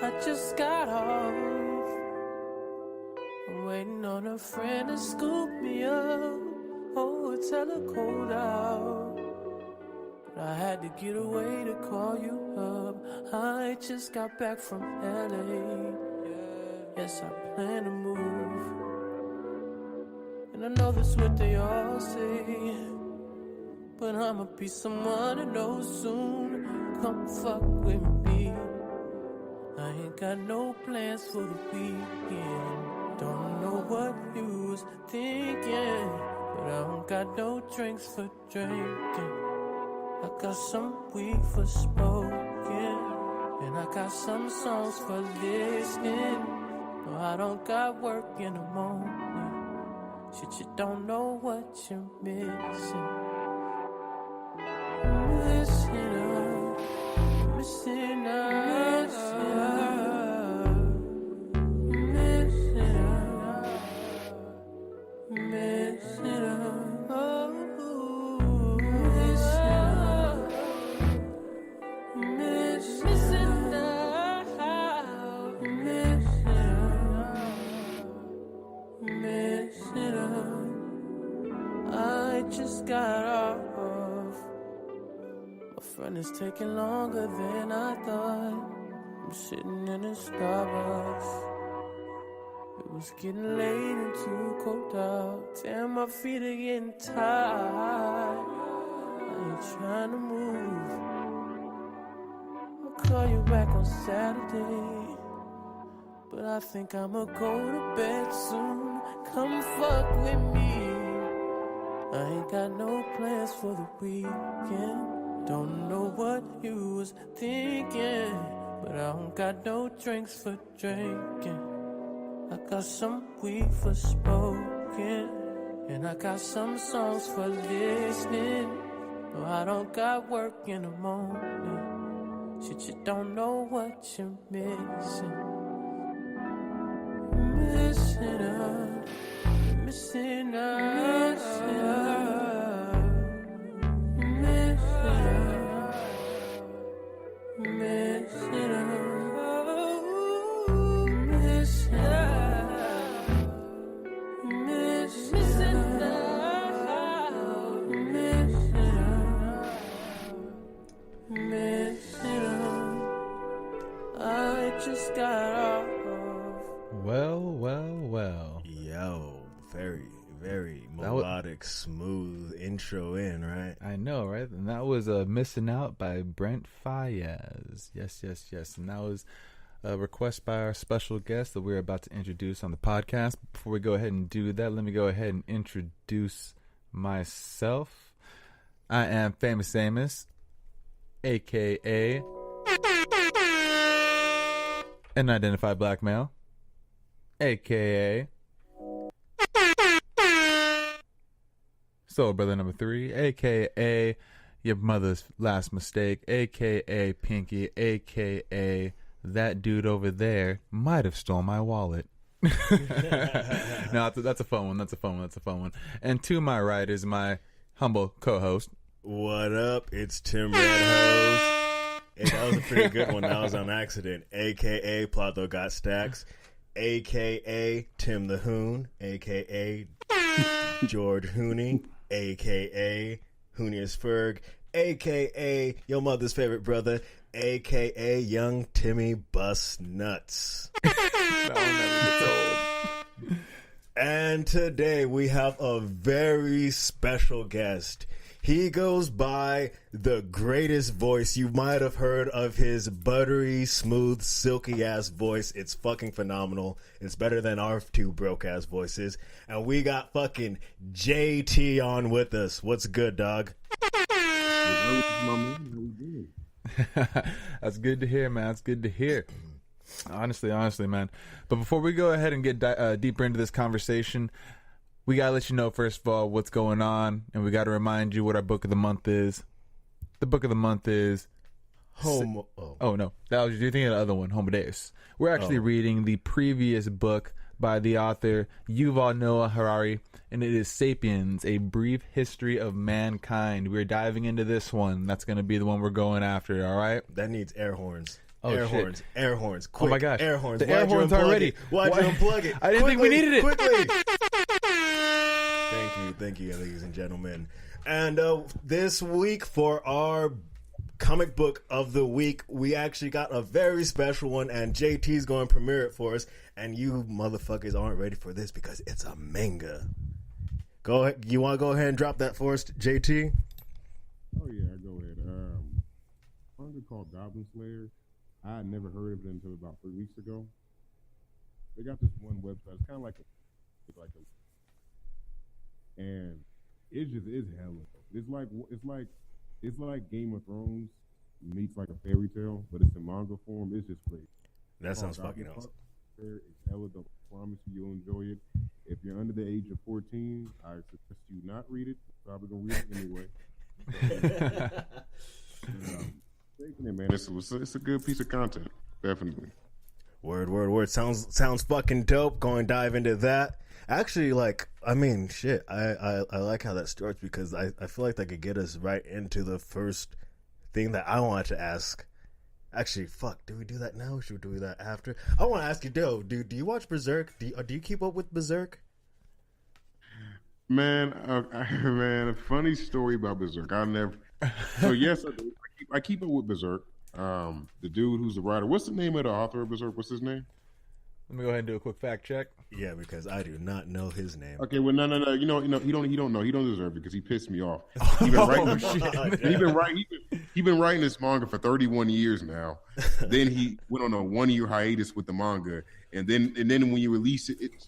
I just got off. I'm waiting on a friend to scoop me up. Oh, it's hella cold out. But I had to get away to call you up. I just got back from LA. Yes, I plan to move. And I know that's what they all say, but I'ma be someone to know soon. Come fuck with me. I ain't got no plans for the weekend. Don't know what you was thinking, but I don't got no drinks for drinking. I got some weed for smoking, and I got some songs for listening. No, I don't got work in the morning. Shit, you don't know what you're missing. Missing out, missing out, missing out, missing out, oh, missing out, missing out, missing out. I just got off. My friend is taking longer than I thought. I'm sitting in a Starbucks. It was getting late and too cold out. Damn, my feet are getting tired. I ain't trying to move. I'll call you back on Saturday, but I think I'ma go to bed soon. Come fuck with me. I ain't got no plans for the weekend. Don't know what you was thinking, but I don't got no drinks for drinking. I got some weed for smoking, and I got some songs for listening. No, I don't got work in the morning. Shit, you don't know what you're missing. Missing out, missing out, missing out, missing out, missing out, missing out, missing out. I just got off. Well. Yo, very melodic, smooth intro in, right? I know, right? And that was Missing Out by Brent Fayez. Yes. And that was a request by our special guest that we're about to introduce on the podcast. Before we go ahead and do that, let me go ahead and introduce myself. I am Famous Amos, a.k.a. Unidentified Black Male, a.k.a. Soul Brother number 3, a.k.a. Your Mother's Last Mistake, a.k.a. Pinky, a.k.a. That dude over there might have stole my wallet. No, that's a fun one. And to my right is my humble co-host. What up? It's Tim Redhose. Hey, that was a pretty good one. That was on accident. A.k.a. Plato Got Stacks, a.k.a. Tim the Hoon, a.k.a. George Hooney, a.k.a. Hoonius Ferg, a.k.a. your mother's favorite brother, a.k.a. Young Timmy Bust Nuts. That one never gets old. And today we have a very special guest. He goes by the greatest voice. You might have heard of his buttery, smooth, silky-ass voice. It's fucking phenomenal. It's better than our two broke-ass voices. And we got fucking JT on with us. What's good, dog? That's good to hear, man. That's good to hear. Honestly, man. But before we go ahead and get deeper into this conversation, we got to let you know, first of all, what's going on. And we got to remind you what our book of the month is. The book of the month is Home. Oh no, you're thinking of the other one, Homo Deus. We're actually reading the previous book by the author Yuval Noah Harari, and it is ¡Sapiens: A Brief History of Mankind. We're diving into this one. That's going to be the one we're going after. All right. That needs air horns. Oh, air shit. horns. Air horns. Quick. Oh my gosh. Air horns. The air horns are ready. Why'd you unplug it? I didn't think we needed it. Quickly. Thank you, ladies and gentlemen. And this week for our comic book of the week, we actually got a very special one, and JT's going to premiere it for us. And you motherfuckers aren't ready for this because it's a manga. Go ahead. You want to go ahead and drop that for us, JT? Oh yeah, go ahead. Manga called Goblin Slayer. I had never heard of it until about 3 weeks ago. They got this one website. It's kind of and it's hella. It's like Game of Thrones meets like a fairy tale, but it's in manga form. It's just crazy. That sounds fucking awesome. It's hella dope. I promise you'll enjoy it. If you're under the age of 14, I suggest you not read it. Probably gonna read it anyway. Taking it, man. It's a good piece of content, definitely. Word. Sounds fucking dope. Go and dive into that. Actually, I like how that starts because I feel like that could get us right into the first thing that I wanted to ask. Actually, fuck, do we do that now or should we do that after? I want to ask you, do you watch Berserk? Do you keep up with Berserk? Man, a funny story about Berserk. So yes, I do. I keep up with Berserk. The dude who's the writer. What's the name of the author of Berserk? What's his name? Let me go ahead and do a quick fact check. Yeah, because I do not know his name. Okay, well, no. You know, he don't know. He don't deserve it because he pissed me off. He been writing. He been writing this manga for 31 years now. Then he went on a 1-year hiatus with the manga, and then when you release it, it's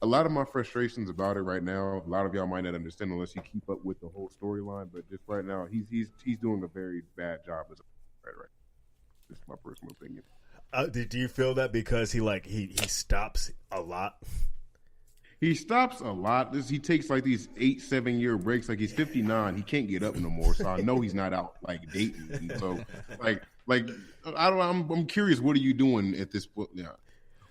a lot of my frustrations about it right now. A lot of y'all might not understand unless you keep up with the whole storyline. But just right now, he's doing a very bad job as a right. Just my personal opinion. Do you feel that because he stops a lot? He stops a lot. He takes like these 8-7 year breaks. Like he's 59, he can't get up no more. So I know he's not out like dating. And so I'm curious. What are you doing at this point? Yeah,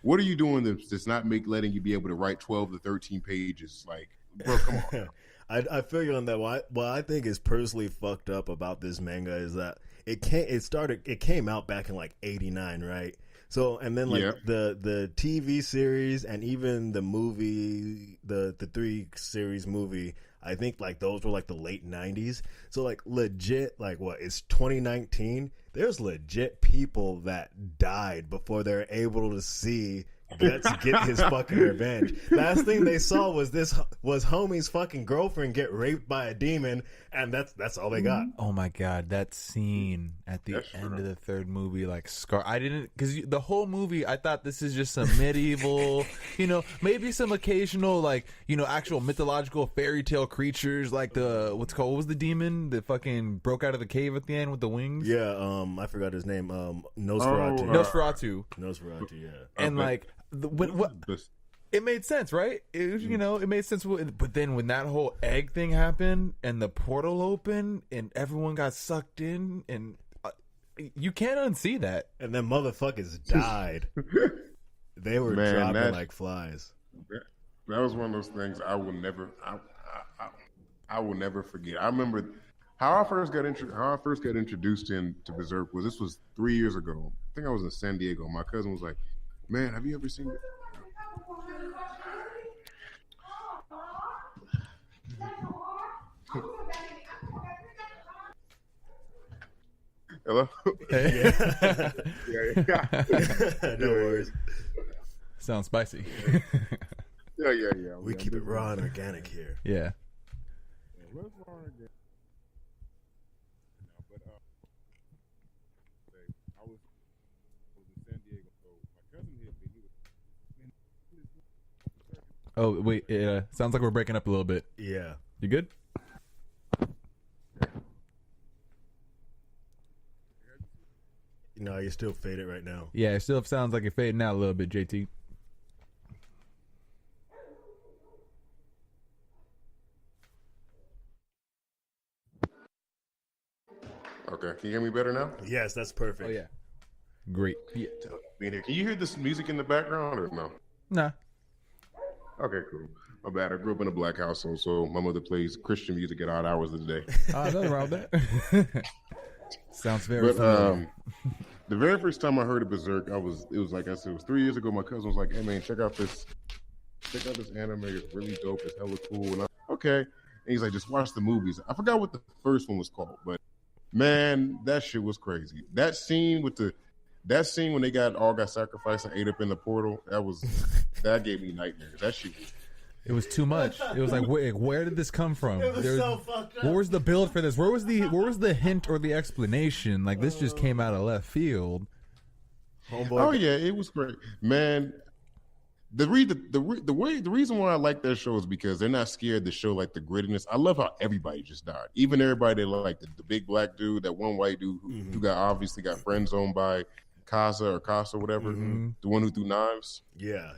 what are you doing that's not letting you be able to write 12 to 13 pages? Like, bro, come on. I feel you on that. What I think is personally fucked up about this manga is that it came out back in like '89, right? So and then the TV series and even the movie, the 3 series movie, I think like those were like the late '90s. So like legit, like what? It's 2019. There's legit people that died before they're able to see Guts get his fucking revenge. Last thing they saw was homie's fucking girlfriend get raped by a demon, and that's all they got. Oh my god, that scene at the end of the third movie, like Scar. I didn't because the whole movie, I thought this is just some medieval, maybe some occasional actual mythological fairy tale creatures like what was the demon that fucking broke out of the cave at the end with the wings? Yeah, I forgot his name. Nosferatu. Nosferatu, yeah. And it made sense, right? It made sense. But then when that whole egg thing happened and the portal opened and everyone got sucked in, and you can't unsee that. And then motherfuckers died. They were dropping like flies. That was one of those things I will never. I will never forget. I remember how I first got introduced into Berserk was 3 years ago. I think I was in San Diego. My cousin was like, "Man, have you ever seen it?" Hello? Yeah. Yeah. No worries. Sounds spicy. Yeah. We keep it raw and organic here. Yeah. Let's raw and organic. But I was in San Diego, so my cousin hit me. Oh wait, sounds like we're breaking up a little bit. Yeah. You good? No, you're still faded right now. Yeah, it still sounds like you're fading out a little bit, JT. Okay, can you hear me better now? Yes, that's perfect. Oh yeah, great. Yeah. Being here. Can you hear this music in the background or no? Nah. Okay, cool. My bad. I grew up in a black household, so my mother plays Christian music at odd hours of the day. Nothing wrong with that. Sounds very familiar. The very first time I heard of Berserk, it was like I said, it was 3 years ago. My cousin was like, "Hey man, check out this anime. It's really dope. It's hella cool." And okay. And he's like, "Just watch the movies." I forgot what the first one was called, but man, that shit was crazy. That scene when they all got sacrificed and ate up in the portal, that gave me nightmares. That shit was. It was too much. It was like, where did this come from? It was so fucked up. Where was the build for this? Where was the hint or the explanation? Like, this just came out of left field. Oh yeah, it was great, man. The reason why I like that show is because they're not scared to show like the grittiness. I love how everybody just died, even everybody that like the big black dude, that one white dude who obviously got friend zoned by Casa, whatever, the one who threw knives. Yeah.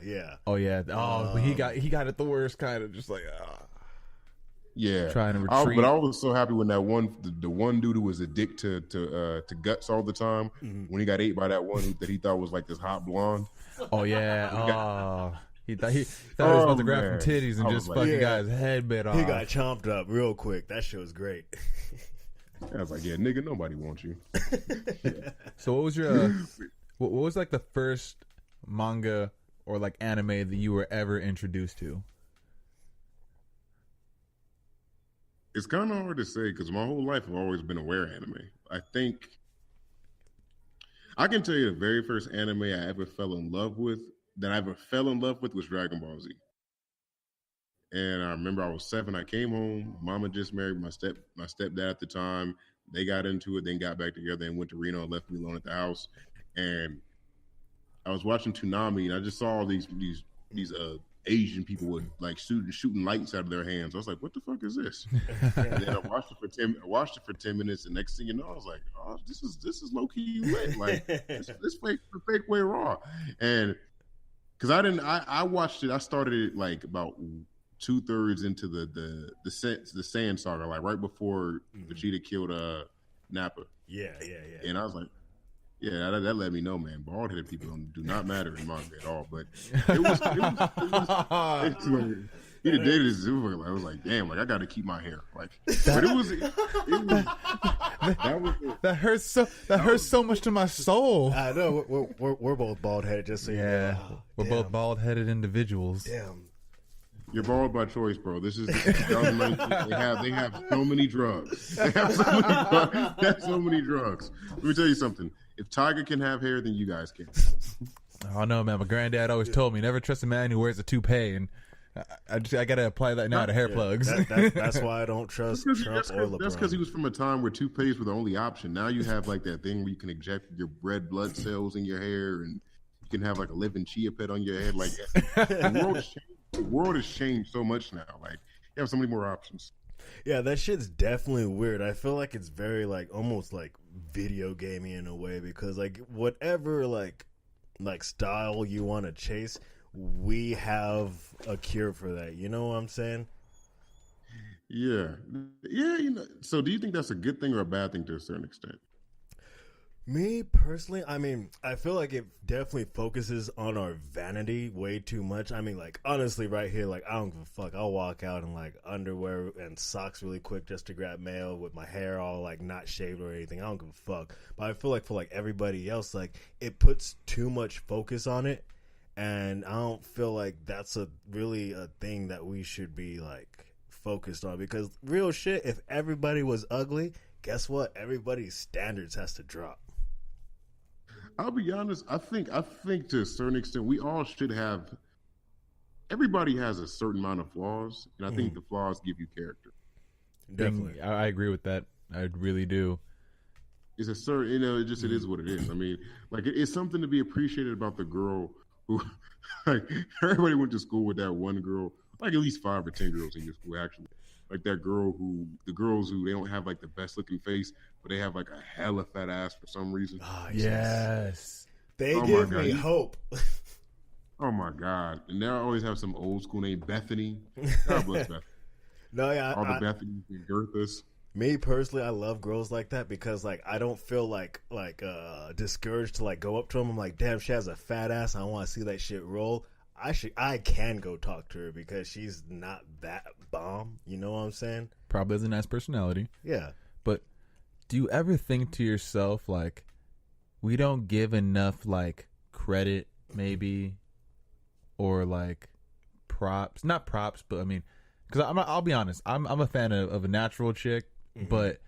Oh yeah. Oh, he got it the worst, kind of just like. Yeah, trying to retreat. But I was so happy when that the one dude who was addicted to guts all the time, when he got ate by that one that he thought was like this hot blonde. Oh yeah. He thought he was about to grab some titties and just fucking got his head bit off. He got chomped up real quick. That shit was great. I was like, yeah, nigga, nobody wants you. So what was your what was like the first manga or like anime that you were ever introduced to? It's kind of hard to say because my whole life I've always been aware of anime. I think I can tell you the very first anime I ever fell in love with was Dragon Ball Z. And I remember I was 7. I came home. Mama just married my stepdad at the time. They got into it, then got back together and went to Reno and left me alone at the house. And I was watching Toonami, and I just saw all these Asian people with like shooting lights out of their hands. I was like, "What the fuck is this?" And then I watched it for 10 minutes, and next thing you know, I was like, "Oh, this is low key lit. Like this fake way raw." And because I watched it. I started it like about 2/3 into the Saiyan saga, like right before Vegeta killed Nappa. Yeah. And I was like, yeah, that let me know, man. Bald-headed people do not matter in manga at all. But it was he dated his Zuba. I was like, damn, like I got to keep my hair. Like, but it was that hurts so much to my soul. I know we're both bald-headed, just so you know. We're both bald-headed individuals. Damn. You're bald by choice, bro. This is 2019. They have so many drugs. They have so many drugs. Let me tell you something. If Tiger can have hair, then you guys can. Oh no, man! My granddad always told me never trust a man who wears a toupee, and I gotta apply that now to hair plugs. That's why I don't trust Trump or LeBron. That's because he was from a time where toupees were the only option. Now you have like that thing where you can inject your red blood cells in your hair, and you can have like a living chia pet on your head. Like the world has changed so much now. Like you have so many more options. Yeah, that shit's definitely weird. I feel like it's very like almost like video gaming in a way because like whatever like style you want to chase, we have a cure for that. You know what I'm saying? Yeah. You know. So, do you think that's a good thing or a bad thing to a certain extent? Me personally, I mean, I feel like it definitely focuses on our vanity way too much. I mean, like, honestly, right here, like, I don't give a fuck. I'll walk out in, like, underwear and socks really quick just to grab mail with my hair all, like, not shaved or anything. I don't give a fuck. But I feel like for, like, everybody else, like, it puts too much focus on it. And I don't feel like that's really a thing that we should be, like, focused on. Because real shit, if everybody was ugly, guess what? Everybody's standards has to drop. I'll be honest. I think to a certain extent, we all should have. Everybody has a certain amount of flaws, and I think the flaws give you character. Definitely, I agree with that. I really do. It's a certain, it is what it is. I mean, like it's something to be appreciated about the girl who, like, everybody went to school with that one girl, like at least 5 or 10 girls in your school actually. Like the girls who they don't have like the best looking face, but they have like a hella fat ass for some reason. Oh, yes. They give me hope. Oh my God. And they always have some old school name, Bethany. God bless Bethany. No, yeah. All the Bethany and Gerthas. Me personally, I love girls like that because like I don't feel like discouraged to like go up to them. I'm like, damn, she has a fat ass. I want to see that shit roll. I can go talk to her because she's not that bomb. You know what I'm saying? Probably has a nice personality. Yeah. But do you ever think to yourself, like, we don't give enough, like, credit, maybe, or, like, props? Not props, but, I mean, because I'll be honest, I'm a fan of a natural chick, but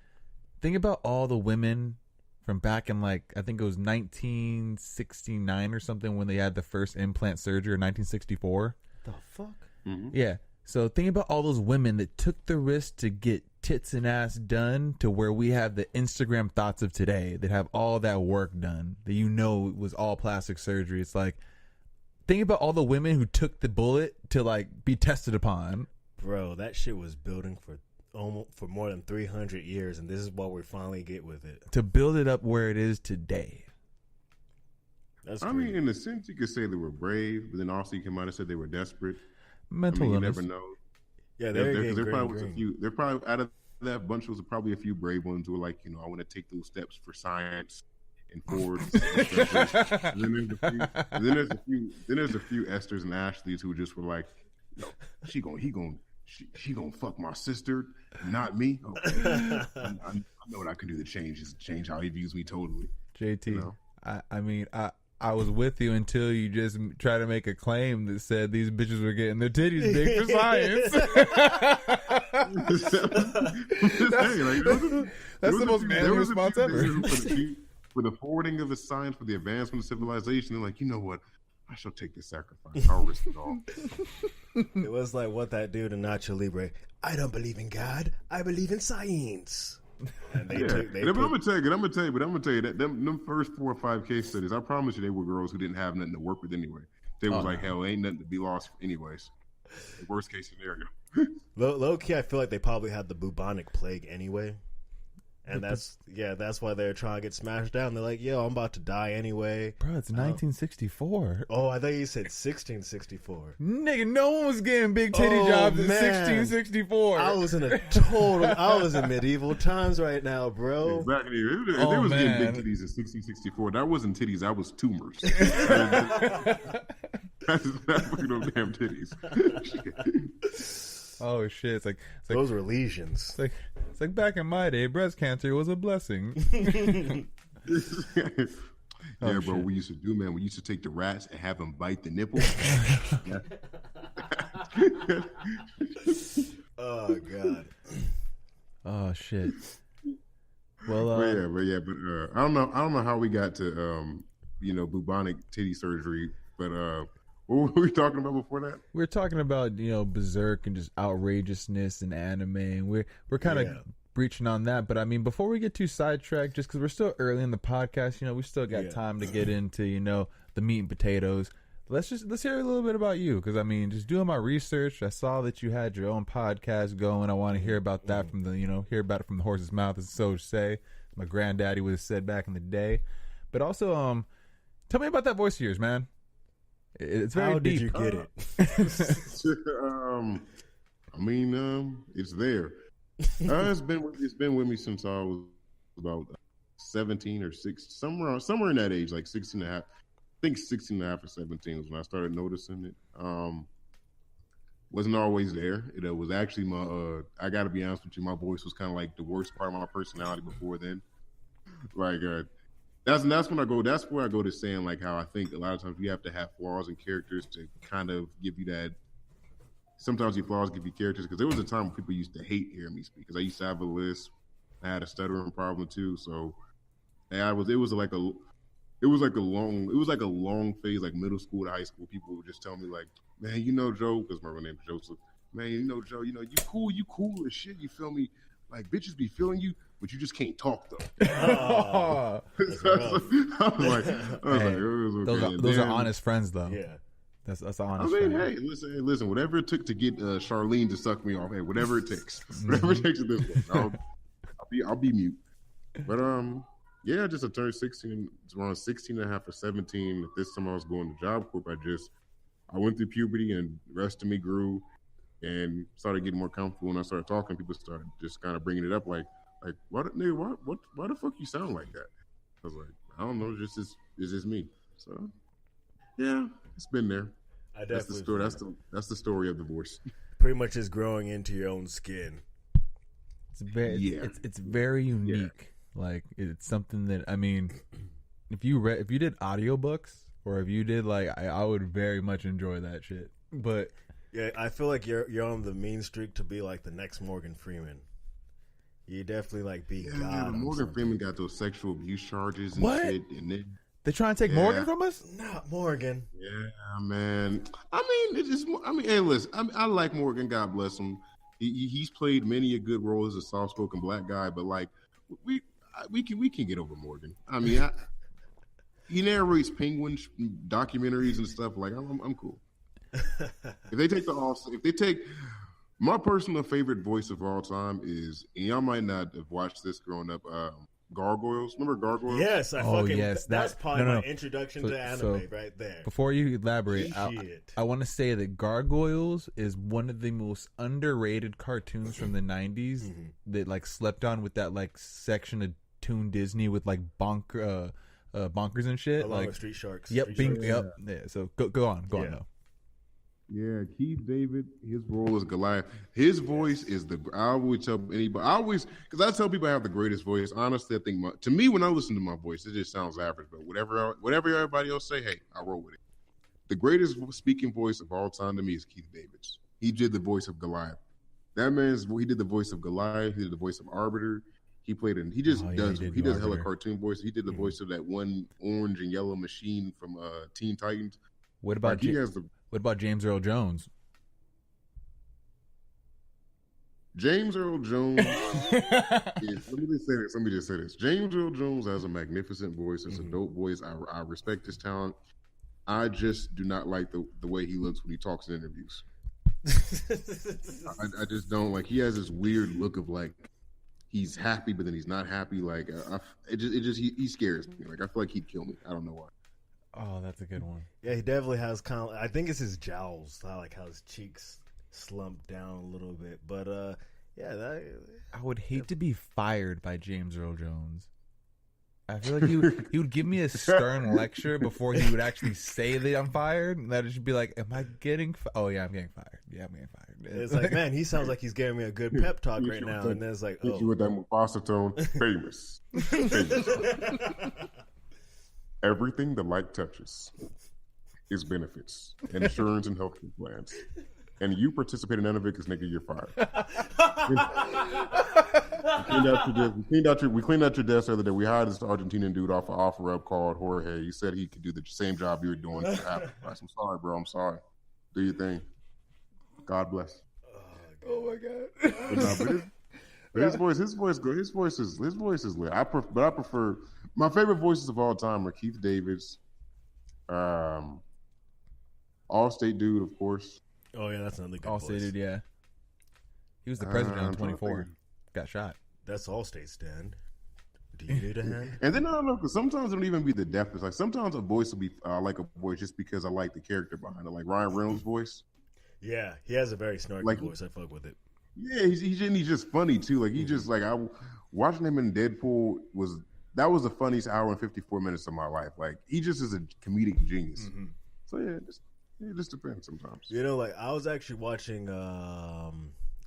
think about all the women from back in, like, I think it was 1969 or something when they had the first implant surgery, or 1964. The fuck? Mm-hmm. Yeah. So think about all those women that took the risk to get tits and ass done to where we have the Instagram thoughts of today that have all that work done that it was all plastic surgery. It's like, think about all the women who took the bullet to like be tested upon. Bro, that shit was building for more than 300 years, and this is what we finally get with it. To build it up where it is today. That's I crazy. mean, in a sense, you could say they were brave, but then also you can might have said they were desperate. Mental you illness. never know. Yeah, There probably was a few. There probably out of that bunch was probably a few brave ones who were like, I want to take those steps for science and forward. And then there's a few Esthers and Ashleys who just were like, no, she gonna fuck my sister, not me. Okay. I know what I can do to change how he views me totally. JT, I mean, I was with you until you just tried to make a claim that said these bitches were getting their titties big for science. That's the most manly response ever. For the forwarding of the science, for the advancement of civilization, they're like, you know what? I shall take this sacrifice. I'll risk it all. It was like what that dude in Nacho Libre. I don't believe in God. I believe in science. And I'm gonna tell you that them first 4 or 5 case studies, I promise you, they were girls who didn't have nothing to work with anyway. They was like, hell, ain't nothing to be lost anyways. The worst case scenario. Low key, I feel like they probably had the bubonic plague anyway. And that's why they're trying to get smashed down. They're like, yo, I'm about to die anyway. Bro, it's 1964. Oh, I thought you said 1664. Nigga, no one was getting big titty jobs in 1664. I was in medieval times right now, bro. Back in the if they was getting big titties in 1664, that wasn't titties, that was tumors. That's fucking no damn titties. Oh shit! It's like those were lesions. It's like back in my day, breast cancer was a blessing. Yeah, bro. We used to do, man. We used to take the rats and have them bite the nipple. Oh god. Oh shit. Well, but I don't know how we got to bubonic titty surgery, but what were we talking about before that? We're talking about berserk and just outrageousness in anime, and we're kind of breaching on that. But I mean, before we get too sidetracked, just because we're still early in the podcast, we still got time to get into the meat and potatoes. Let's hear a little bit about you, because I mean, just doing my research, I saw that you had your own podcast going. I want to hear about that from hear about it from the horse's mouth, as so to say. My granddaddy would have said back in the day. But also, tell me about that voice of yours, man. It's very deep. How did you get it? I mean, it's there. It's been with me since I was about 17 or 6, somewhere in that age, like 16 and a half. I think 16 and a half or 17 was when I started noticing it. Wasn't always there. It was actually I got to be honest with you, my voice was kind of like the worst part of my personality before then. Like, that's when I go. That's where I go to saying like how I think a lot of times you have to have flaws in characters to kind of give you that. Sometimes your flaws give you characters, because there was a time when people used to hate hearing me speak, because I used to have a lisp. I had a stuttering problem too, so it was like a long phase, like middle school to high school. People would just tell me like, man, Joe, because my real name is Joseph. Man, Joe, you cool as shit. You feel me? Like, bitches be feeling you, but you just can't talk though. Oh, those are honest friends though. Yeah, that's honest. I mean, hey, listen, whatever it took to get Charlene to suck me off, hey, whatever it takes, whatever it takes at this point, I'll be mute. But yeah, just I turned 16, around 16 and a half or 17. At this time I was going to Job Corp. I went through puberty and the rest of me grew. and started getting more comfortable. And I started talking, people started just kind of bringing it up, like what, nigga, why the fuck you sound like that? I was like, I don't know, it's just me. So yeah, it's been there. That's the story. That's the story of the voice. Pretty much is growing into your own skin. It's very it's very unique. Yeah. Like it's something that, I mean, if you did audiobooks or if you did like I would very much enjoy that shit. But yeah, I feel like you're on the mean streak to be like the next Morgan Freeman. You definitely like be God. Morgan Freeman got those sexual abuse charges and shit, and then they trying to take Morgan from us? Not Morgan. Yeah, man. I mean, hey, listen. I like Morgan. God bless him. He's played many a good role as a soft-spoken black guy, but like we can get over Morgan. I mean, he narrates Penguin documentaries and stuff. Like I'm cool. If they take my personal favorite voice of all time is, and y'all might not have watched this growing up. Gargoyles. Remember Gargoyles? Yes, that's probably my introduction to anime right there. Before you elaborate, I want to say that Gargoyles is one of the most underrated cartoons from the 90s that like slept on with that like section of Toon Disney with like bonkers and shit. Along like with Street Sharks. Yep, yep. Yeah, so go on though. Yeah, Keith David, his role is Goliath. His voice is I always tell anybody, because I tell people I have the greatest voice. Honestly, I think to me, when I listen to my voice, it just sounds average. But whatever everybody else say, hey, I roll with it. The greatest speaking voice of all time to me is Keith David's. He did the voice of Goliath. He did the voice of Goliath. He did the voice of Arbiter. He does hella cartoon voice. He did the voice of that one orange and yellow machine from Teen Titans. What about What about James Earl Jones? James Earl Jones. Let me just say this. James Earl Jones has a magnificent voice. It's a dope voice. I respect his talent. I just do not like the way he looks when he talks in interviews. I just don't like. He has this weird look of like he's happy, but then he's not happy. Like he scares me. Like I feel like he'd kill me. I don't know why. Oh, that's a good one. Yeah, he definitely has kind of. I think it's his jowls. I like how his cheeks slump down a little bit. But yeah, I would hate to be fired by James Earl Jones. I feel like he would give me a stern lecture before he would actually say that I'm fired. And that should be like, am I getting? Oh yeah, I'm getting fired. Yeah, I'm getting fired. It's like, man, he sounds like he's giving me a good pep talk right now. And then it's like, you with that Mufasa tone, famous. Everything the light touches is benefits, insurance, and health plans. And you participate in none of it because, nigga, you're fired. We cleaned out your desk the other day. We hired this Argentinian dude off of OfferUp called Jorge. He said he could do the same job you were doing. I'm sorry, bro. I'm sorry. Do your thing. God bless. Oh my God. But his voice is lit. I prefer my favorite voices of all time are Keith David's, Allstate dude, of course. Oh yeah, that's another good Allstate voice. Dude, yeah. He was the president on 24. Got shot. That's Allstate, Stan. Do you need a hand? And then I don't know, because sometimes it don't even be the depth. It's like sometimes a voice will be like a voice just because I like the character behind it, like Ryan Reynolds' voice. Yeah, he has a very snarky voice. I fuck with it. Yeah, he's just funny too. Like he just like watching him in Deadpool was the funniest hour and 54 minutes of my life. Like he just is a comedic genius. Mm-hmm. So yeah, it just depends sometimes. You know, like I was actually watching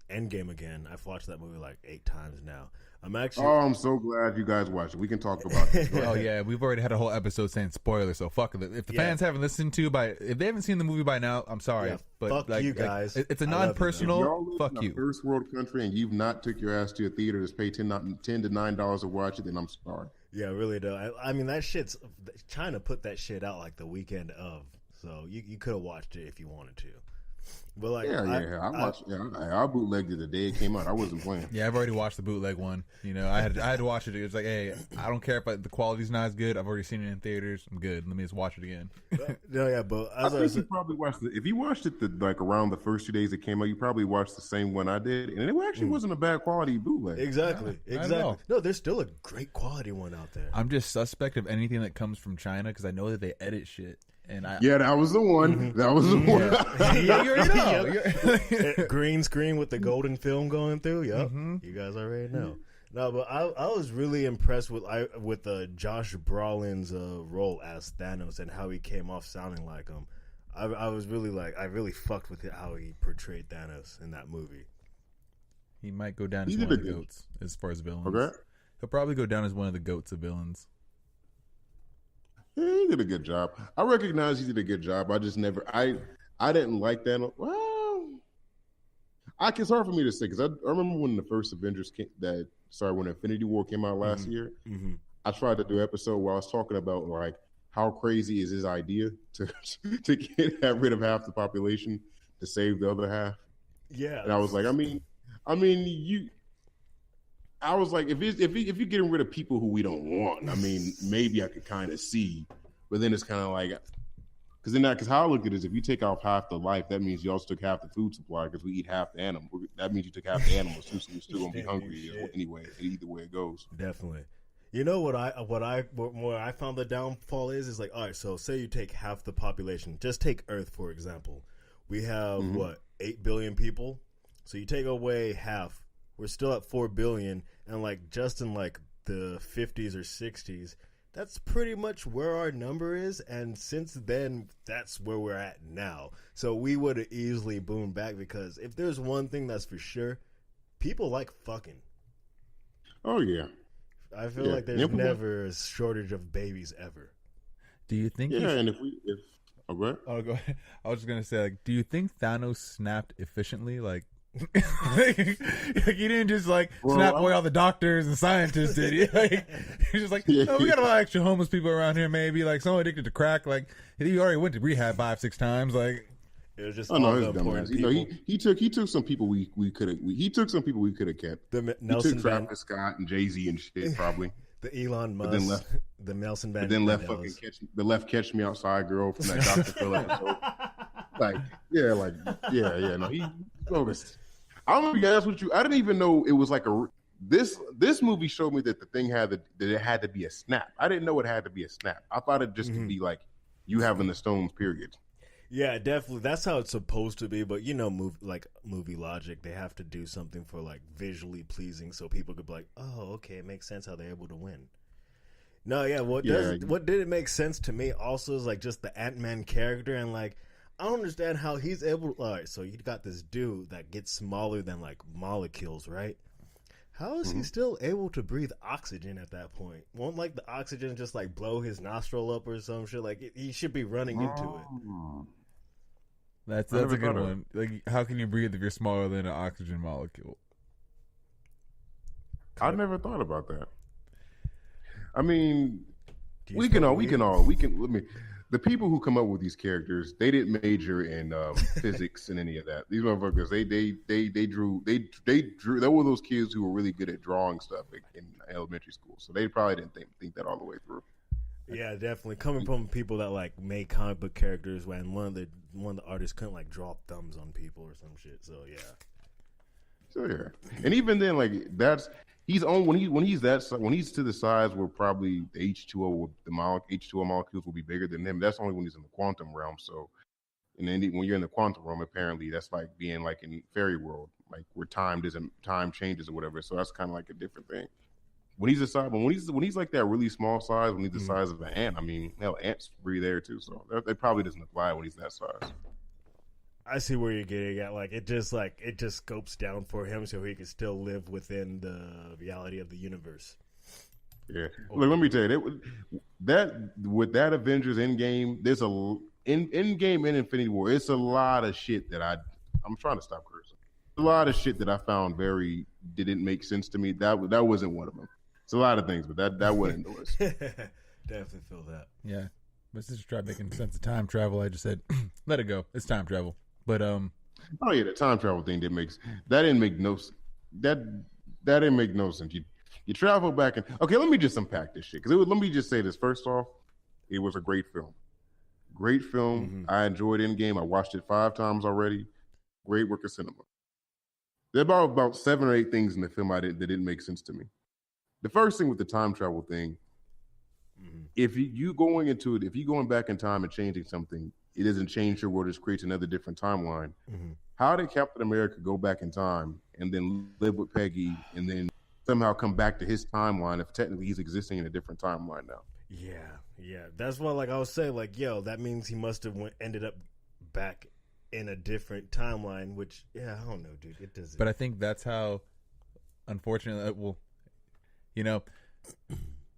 Endgame again. I've watched that movie like 8 times now. I'm so glad you guys watched it. We can talk about it. Oh yeah, we've already had a whole episode saying spoilers, so fuck it. If the fans haven't listened if they haven't seen the movie by now, I'm sorry. Yeah, but fuck like, you guys. It's a non-personal. Fuck you. First world country, and you've not took your ass to a theater to pay $10 to $9 to watch it, then I'm sorry. Yeah, really though. I mean that shit's China put that shit out like the weekend of, so you could have watched it if you wanted to. But like, I bootlegged it the day it came out. I wasn't playing. Yeah, I've already watched the bootleg one. You know, I had to watch it. It was like, hey, I don't care if the quality's not as good. I've already seen it in theaters. I'm good. Let me just watch it again. No, yeah, but I think you probably watched it. If you watched it like around the first 2 days it came out, you probably watched the same one I did, and it actually wasn't a bad quality bootleg. Exactly. No, there's still a great quality one out there. I'm just suspect of anything that comes from China because I know that they edit shit. And that was the one. That was the one. Yeah, you already know. Green screen with the golden film going through. Yep, you guys already know. No, but I was really impressed with Josh Brolin's role as Thanos and how he came off sounding like him. I was really I really fucked with how he portrayed Thanos in that movie. He might go down as one of the goats as far as villains. Okay. He'll probably go down as one of the goats of villains. Yeah, he did a good job. I recognize he did a good job. I just never. I didn't like that. Well, it's hard for me to say because I remember when the first Avengers when Infinity War came out last year. I tried to do an episode where I was talking about how crazy is his idea to get rid of half the population to save the other half. Yeah, and I was like, I was like, if you're getting rid of people who we don't want, maybe I could kind of see, but then it's kind of like, because how I look at it is, if you take off half the life, that means you also took half the food supply because we eat half the animal. That means you took half the animals too, so we're still gonna be hungry anyway. Either way it goes. Definitely. You know what I found the downfall is like, all right, so say you take half the population. Just take Earth for example. We have 8 billion people. So you take away half. We're still at 4 billion, and just in the 50s or 60s, that's pretty much where our number is. And since then, that's where we're at now. So we would have easily boomed back because if there's one thing that's for sure, people like fucking. Oh yeah, I feel like there's never a shortage of babies ever. Do you think? Yeah, and if oh, go ahead. Oh, go ahead. I was just gonna say, do you think Thanos snapped efficiently? He didn't just snap away all the doctors and scientists, did he? He's just we got a lot of extra homeless people around here. Maybe someone addicted to crack. He already went to rehab 5-6 times. It was just all the important people. He took some people we could have kept. He took Travis Scott and Jay-Z and shit probably. The Elon Musk, the Nelson Mandela. But then left Catch Me Outside girl from that Dr. Phil episode. No, he focused. I'm gonna be honest with you. I didn't even know it was this movie showed me that the thing that it had to be a snap. I didn't know it had to be a snap. I thought it just could be you having the stones, period. Yeah, definitely. That's how it's supposed to be. But movie logic, they have to do something for visually pleasing, so people could be like, "Oh, okay, it makes sense how they're able to win." No, yeah. What didn't make sense to me also is just the Ant-Man character and I don't understand how he's able. All right, so you got this dude that gets smaller than molecules, right? How is he still able to breathe oxygen at that point? Won't the oxygen just blow his nostril up or some shit? He should be running into it. That's a good one. How can you breathe if you're smaller than an oxygen molecule? I never thought about that. The people who come up with these characters, they didn't major in physics and any of that. These motherfuckers, they drew. There were those kids who were really good at drawing stuff in elementary school, so they probably didn't think that all the way through. Yeah, definitely. Coming from people that made comic book characters when one of the artists couldn't draw thumbs on people or some shit. So yeah. And even then, that's he's on when he's to the size where probably the H2O molecules will be bigger than him. That's only when he's in the quantum realm. So, and then when you're in the quantum realm, apparently that's being in fairy world, where time changes or whatever. So that's kind of a different thing. When he's that really small size, when he's the size of an ant, hell, ants breathe air too. So that probably doesn't apply when he's that size. I see where you're getting at. It just scopes down for him so he can still live within the reality of the universe. Yeah. Look, let me tell you with that Avengers Endgame, there's Endgame and Infinity War. It's a lot of shit that I'm trying to stop cursing. A lot of shit that I found didn't make sense to me. That wasn't one of them. It's a lot of things, but that wasn't the list. Definitely feel that. Yeah. My sister tried making sense of time travel. I just said, let it go. It's time travel. But oh yeah, the time travel thing didn't make no sense. You travel back and okay, let me just unpack this shit because let me just say this. First off, it was a great film. I enjoyed Endgame. I watched it 5 times already. Great work of cinema. There are about 7 or 8 things in the film that didn't make sense to me. The first thing with the time travel thing, if you going into it, if you going back in time and changing something, it doesn't change your world. It just creates another different timeline. Mm-hmm. How did Captain America go back in time and then live with Peggy and then somehow come back to his timeline if technically he's existing in a different timeline now? Yeah. That's why, like I was saying, like, yo, that means he must have ended up back in a different timeline. Which, I don't know, dude. It doesn't. But I think that's how, unfortunately,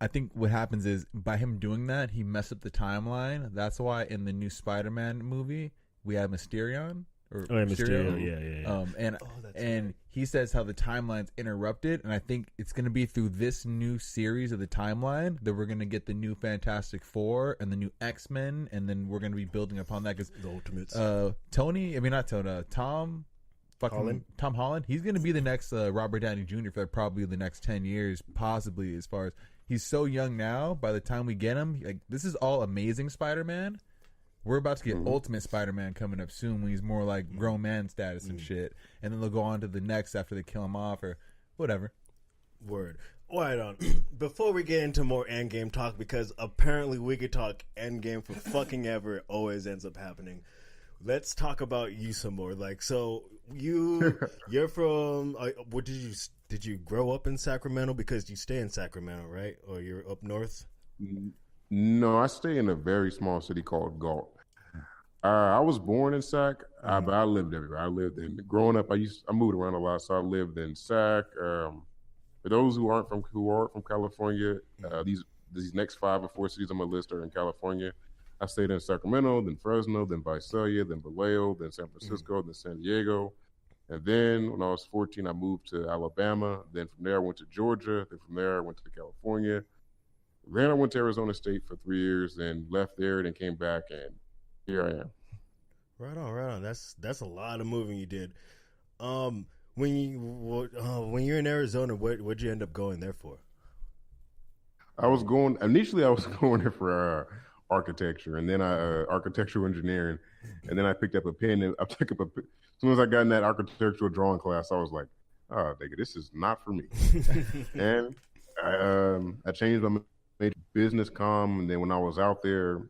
I think what happens is by him doing that, he messed up the timeline. That's why in the new Spider-Man movie we have Mysterion. Mysterio, yeah. And right. he says how the timeline's interrupted, and I think it's going to be through this new series of the timeline that we're going to get the new Fantastic Four and the new X-Men, and then we're going to be building upon that because the Ultimates. Tom Holland. He's going to be the next Robert Downey Jr. for probably the next 10 years, possibly. As far as he's so young now, by the time we get him, like this is all Amazing Spider-Man. We're about to get Ultimate Spider-Man coming up soon when he's more like grown man status and shit. And then they'll go on to the next after they kill him off or whatever. Word. All right, before we get into more Endgame talk, because apparently we could talk Endgame for fucking ever. It always ends up happening. Let's talk about you some more. Like, so you're from, what did you grow up in Sacramento? Because you stay in Sacramento, right? Or you're up north? No, I stay in a very small city called Galt. I was born in Sac, but I lived everywhere. I lived in growing up. I moved around a lot, so I lived in Sac. For those who aren't from California, these next 5 or 4 cities on my list are in California. I stayed in Sacramento, then Fresno, then Visalia, then Vallejo, then San Francisco, then San Diego. And then when I was 14, I moved to Alabama. Then from there, I went to Georgia. Then from there, I went to California. Then I went to Arizona State for 3 years, then left there, then came back, and here I am. Right on. That's a lot of moving you did. When you're in Arizona, what'd you end up going there for? Initially I was going there for architecture, and then architectural engineering, and then I picked up a pen, and as soon as I got in that architectural drawing class, I was like, oh, nigga, this is not for me. And I changed my major business comm, and then when I was out there,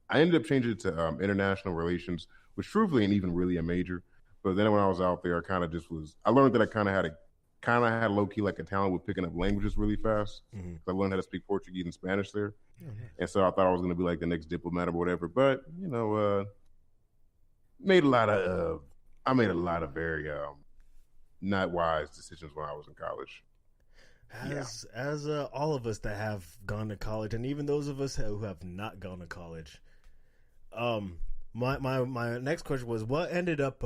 I ended up changing it to international relations, which truthfully ain't even really a major. But then when I was out there, I learned that I kind of had low key like a talent with picking up languages really fast. I learned how to speak Portuguese and Spanish there, and so I thought I was going to be like the next diplomat or whatever. But I made a lot of very not wise decisions when I was in college. As all of us that have gone to college, and even those of us who have not gone to college, my next question was, what ended up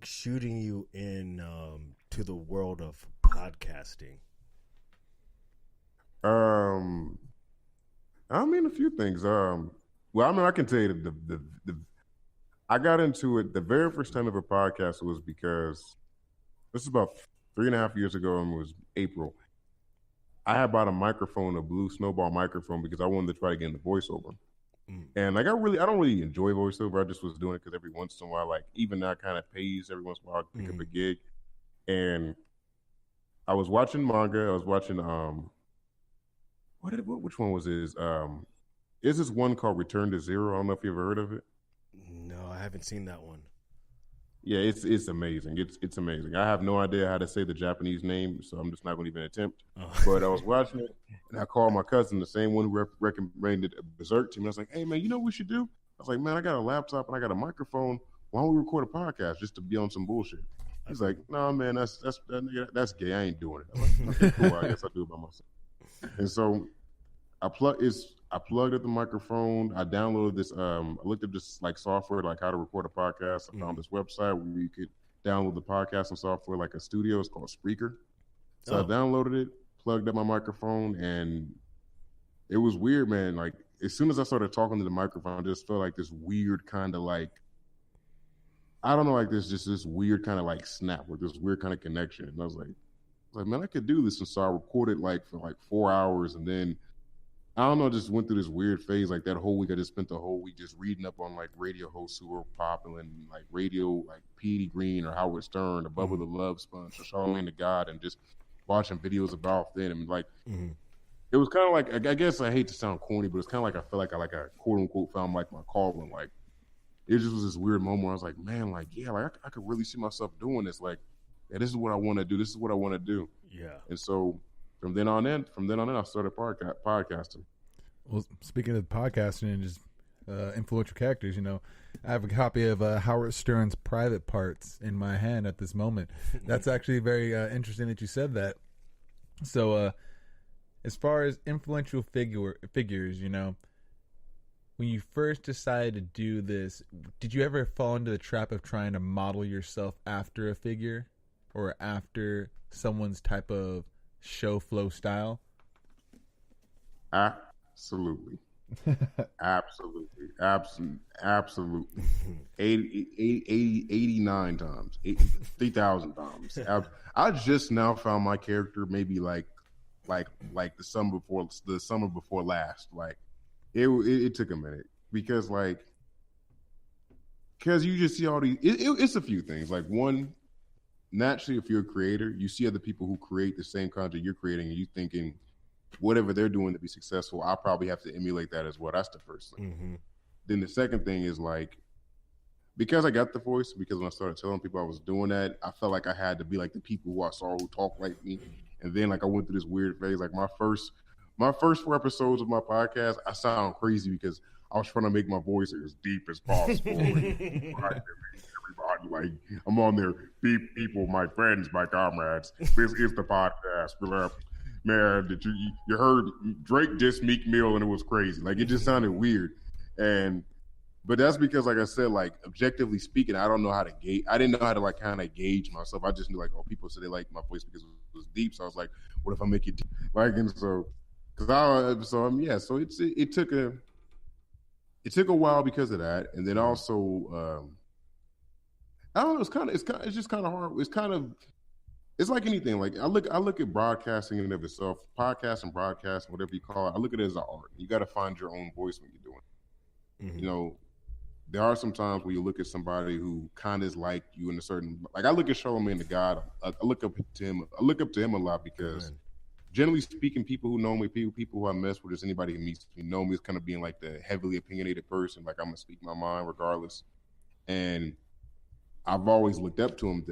shooting you in to the world of podcasting? I mean, a few things. I can tell you the I got into it. The very first time of a podcast was because this is about 3.5 years ago, and it was April. I had bought a microphone, a Blue Snowball microphone, because I wanted to try to get into voiceover. And like I don't really enjoy voiceover. I just was doing it because every once in a while, like even that kind of pays every once in a while, I'd pick up a gig. And I was watching manga. I was watching which one was this? Is this one called Return to Zero? I don't know if you ever heard of it. No, I haven't seen that one. Yeah, it's amazing. It's amazing. I have no idea how to say the Japanese name, so I'm just not going to even attempt. But I was watching it, and I called my cousin, the same one who recommended Berserk to me. I was like, "Hey, man, you know what we should do?" I was like, "Man, I got a laptop and I got a microphone. Why don't we record a podcast just to be on some bullshit?" He's like, "No, man, that's gay. I ain't doing it." I'm like, "Okay, cool. I guess I'll do it by myself." And so I plugged up the microphone. I downloaded this. I looked up this like software, like how to record a podcast. I found this website where you could download the podcasting software, like a studio. It's called Spreaker. So I downloaded it, plugged up my microphone, and it was weird, man. Like as soon as I started talking to the microphone, I just felt like this weird kind of like, I don't know, like this weird kind of like snap with this weird kind of connection. And I was like, man, I could do this. And so I recorded like for like 4 hours, and then I don't know, just went through this weird phase. Like that whole week, I just spent the whole week just reading up on like radio hosts who were popular and like radio, like Petey Green or Howard Stern or Bubba the Love Sponge or Charlamagne the God, and just watching videos about them. And like it was kind of like, I guess I hate to sound corny, but it's kind of like I feel like I quote unquote found like my calling. Like it just was this weird moment where I was like, man, like yeah, like I could really see myself doing this. Like, yeah, this is what I want to do. This is what I want to do. Yeah. And so from then on in, I started podcasting. Well, speaking of podcasting and just influential characters, you know, I have a copy of Howard Stern's Private Parts in my hand at this moment. That's actually very interesting that you said that. So, as far as influential figures, you know, when you first decided to do this, did you ever fall into the trap of trying to model yourself after a figure or after someone's type of show flow style? Absolutely. Absolutely. 89 times, 3,000 times. I just now found my character maybe like the summer before last. Like it took a minute because you just see all these. It's a few things. Like one, naturally, if you're a creator, you see other people who create the same content you're creating, and you thinking, whatever they're doing to be successful, I probably have to emulate that as well. That's the first thing. Mm-hmm. Then the second thing is like, because I got the voice, because when I started telling people I was doing that, I felt like I had to be like the people who I saw who talk like me. And then like I went through this weird phase. Like my first 4 episodes of my podcast, I sound crazy because I was trying to make my voice as deep as possible. Everybody, like I'm on there, people, my friends, my comrades. This is the podcast. Man, did you heard Drake diss Meek Mill and it was crazy. Like it just sounded weird. But that's because, like I said, like objectively speaking, I don't know how to gauge. I didn't know how to like kind of gauge myself. I just knew like, oh, people said they liked my voice because it was deep. So I was like, what if I make it deep? Like, and so, so it took a while because of that, and then also, I don't know. It's just kind of hard. It's like anything. Like I look at broadcasting in and of itself, podcast and broadcast, whatever you call it. I look at it as an art. You got to find your own voice when you're doing it. Mm-hmm. You know, there are some times where you look at somebody who kind of is like you in a certain. Like I look at Charlamagne the God. I look up to him. I look up to him a lot because, generally speaking, people who know me, people who I mess with, just anybody who meets me, know me as kind of being like the heavily opinionated person. Like I'm gonna speak my mind regardless, and I've always looked up to him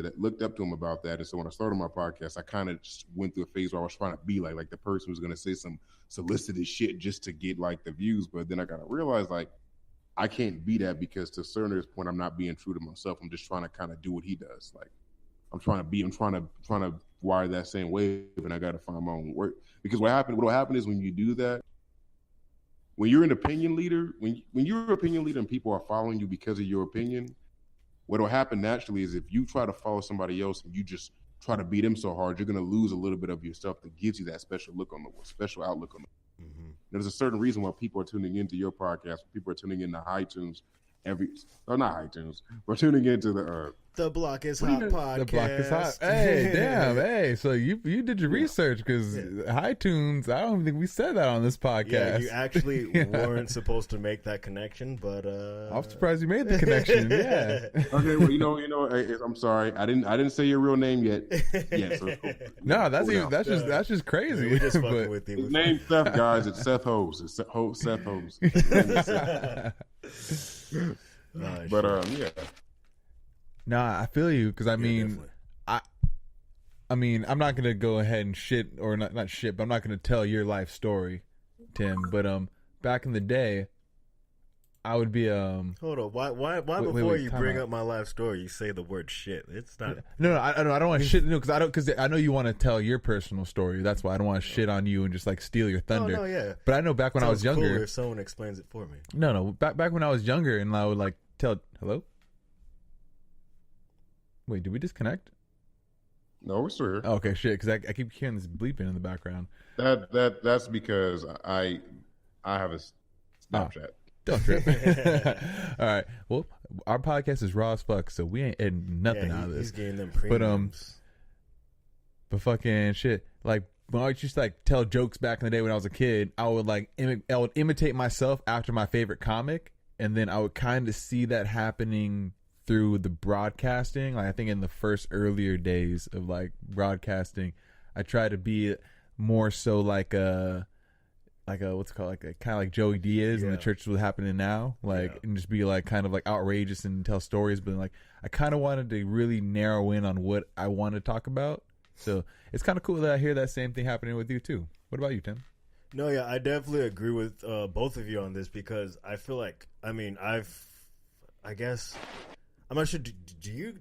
about that. And so when I started my podcast, I kind of just went through a phase where I was trying to be like the person who's going to say some solicited shit just to get like the views. But then I got to realize like, I can't be that because to a certain point, I'm not being true to myself. I'm just trying to kind of do what he does. Like I'm trying to wire that same wave, and I got to find my own work. Because what will happen is when you do that, when you're an opinion leader, when you're an opinion leader and people are following you because of your opinion, what will happen naturally is if you try to follow somebody else and you just try to beat them so hard, you're going to lose a little bit of yourself that gives you that special outlook on the. Mm-hmm. There's a certain reason why people are tuning into your podcast. People are tuning into iTunes we're tuning into the Block is Hot podcast. The Block is Hot. Hey, damn. Hey, so you did your research because iTunes, I don't think we said that on this podcast. Yeah, you actually weren't supposed to make that connection, but I'm surprised you made the connection. Yeah. Okay, well, you know, I'm sorry. I didn't say your real name yet. Yeah, so cool. No, that's just crazy. We're just fucking with you. His name's Seth, guys. It's Seth Hose. It's Seth Hose. Yeah. No, I feel you because I mean, definitely. I'm not gonna go ahead and shit or not shit, but I'm not gonna tell your life story, Tim. But back in the day, I would be Hold on, why before you bring up my life story, you say the word shit? It's not. No, I don't want to shit. No, because I know you want to tell your personal story. That's why I don't want to shit on you and just like steal your thunder. No, yeah. But I know back when I was younger, cooler if someone explains it for me. No, back when I was younger, and I would like tell hello. Wait, did we disconnect? No, we're still here. Oh, okay, shit. Because I keep hearing this bleeping in the background. That's because I have a Snapchat. Don't trip. All right. Well, our podcast is raw as fuck, so we ain't editing nothing out of this. He's getting them premiums. But fucking shit. Like when I used to like tell jokes back in the day when I was a kid, I would imitate myself after my favorite comic, and then I would kind of see that happening through the broadcasting. Like I think in the first earlier days of like broadcasting, I tried to be more so like a what's it called, like a kind of like Joey Diaz and the church was happening now, like and just be like kind of like outrageous and tell stories, but like I kind of wanted to really narrow in on what I want to talk about. So it's kind of cool that I hear that same thing happening with you too. What about you, Tim? No, yeah, I definitely agree with both of you on this because I feel like, I mean, I guess, I'm not sure.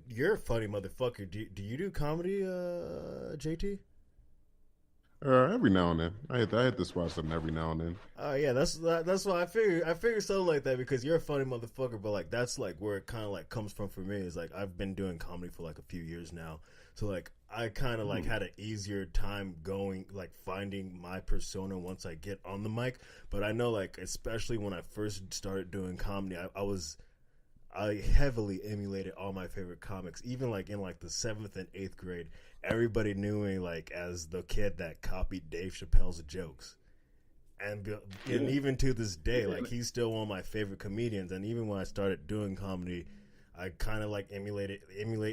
You're a funny motherfucker. Do you do comedy, JT? Every now and then, I hit the spot something every now and then. Yeah, that's why I figured something like that because you're a funny motherfucker. But like that's like where it kind of like comes from for me. Is like I've been doing comedy for like a few years now, so like I kind of like had an easier time going like finding my persona once I get on the mic. But I know like especially when I first started doing comedy, I heavily emulated all my favorite comics, even like in like the 7th and 8th grade. Everybody knew me like as the kid that copied Dave Chappelle's jokes, and even to this day, like he's still one of my favorite comedians. And even when I started doing comedy, I kind of like emulate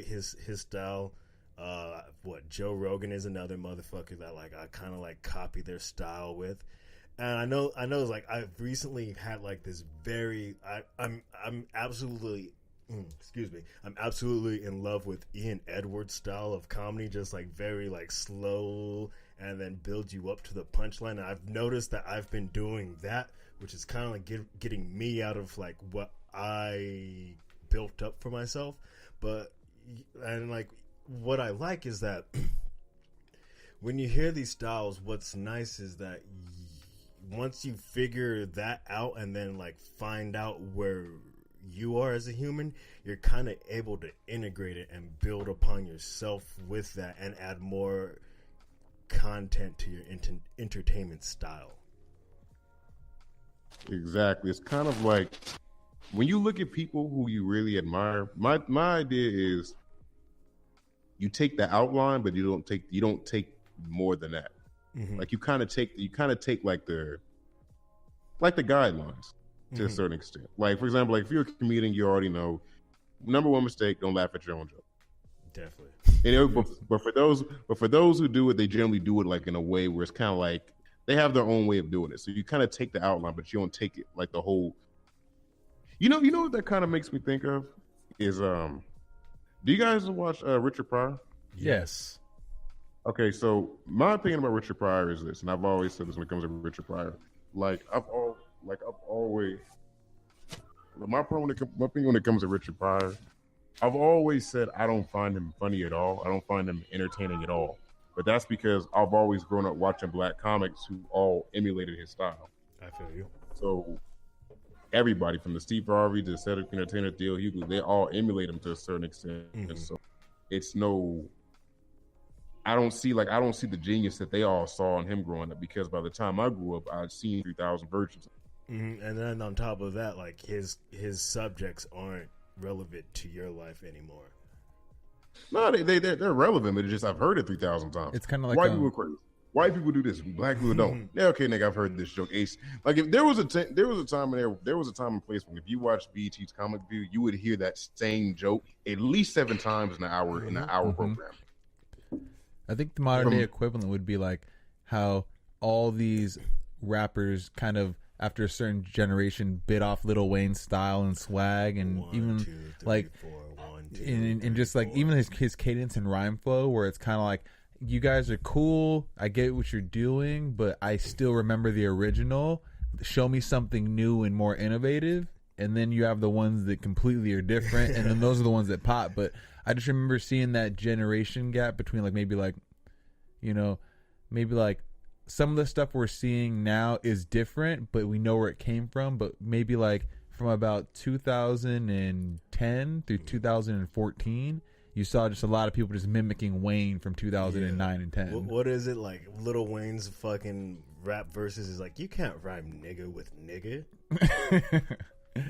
his style. Joe Rogan is another motherfucker that like I kind of like copy their style with. And I know it's like I've recently had like this I'm absolutely I'm absolutely in love with Ian Edwards' style of comedy, just like very like slow and then build you up to the punchline. And I've noticed that I've been doing that, which is kind of like getting me out of like what I built up for myself. And like what I like is that when you hear these styles, what's nice is that once you figure that out and then like find out where you are as a human, you're kind of able to integrate it and build upon yourself with that and add more content to your entertainment style. Exactly. It's kind of like when you look at people who you really admire, my idea is you take the outline, but you don't take more than that. Mm-hmm. Like you kind of take like the guidelines to a certain extent. Like for example, like if you're a comedian, you already know number one mistake: don't laugh at your own joke. Definitely. But for those who do it, they generally do it like in a way where it's kind of like they have their own way of doing it. So you kind of take the outline, but you don't take it like the whole. You know what that kind of makes me think of is do you guys watch Richard Pryor? Yes. Okay, so my opinion about Richard Pryor is this, and I've always said this when it comes to Richard Pryor. My opinion when it comes to Richard Pryor, I've always said I don't find him funny at all. I don't find him entertaining at all. But that's because I've always grown up watching black comics who all emulated his style. I feel you. So everybody from the Steve Harvey to Cedric Entertainer, Theo Hugo, they all emulate him to a certain extent. Mm-hmm. So it's I don't see the genius that they all saw in him growing up, because by the time I grew up, I'd seen 3,000 versions. Mm-hmm. And then on top of that, like his subjects aren't relevant to your life anymore. No, they're relevant, but it's just I've heard it 3,000 times. It's kind of like white people are crazy. White people do this, black people don't. Yeah, okay, nigga, I've heard this joke. Ace, like if there was a time and place when if you watched BET's Comic View, you would hear that same joke at least 7 times in an hour program. I think the modern day equivalent would be like how all these rappers kind of after a certain generation bit off Lil Wayne's style and swag, and just like even his cadence and rhyme flow, where it's kind of like, you guys are cool, I get what you're doing, but I still remember the original. Show me something new and more innovative. And then you have the ones that completely are different, and then those are the ones that pop. But I just remember seeing that generation gap between maybe some of the stuff we're seeing now is different, but we know where it came from. But maybe like from about 2010 through 2014, you saw just a lot of people just mimicking Wayne from 2009 and 10. What is it like? Lil Wayne's fucking rap verses is like, you can't rhyme nigga with nigga.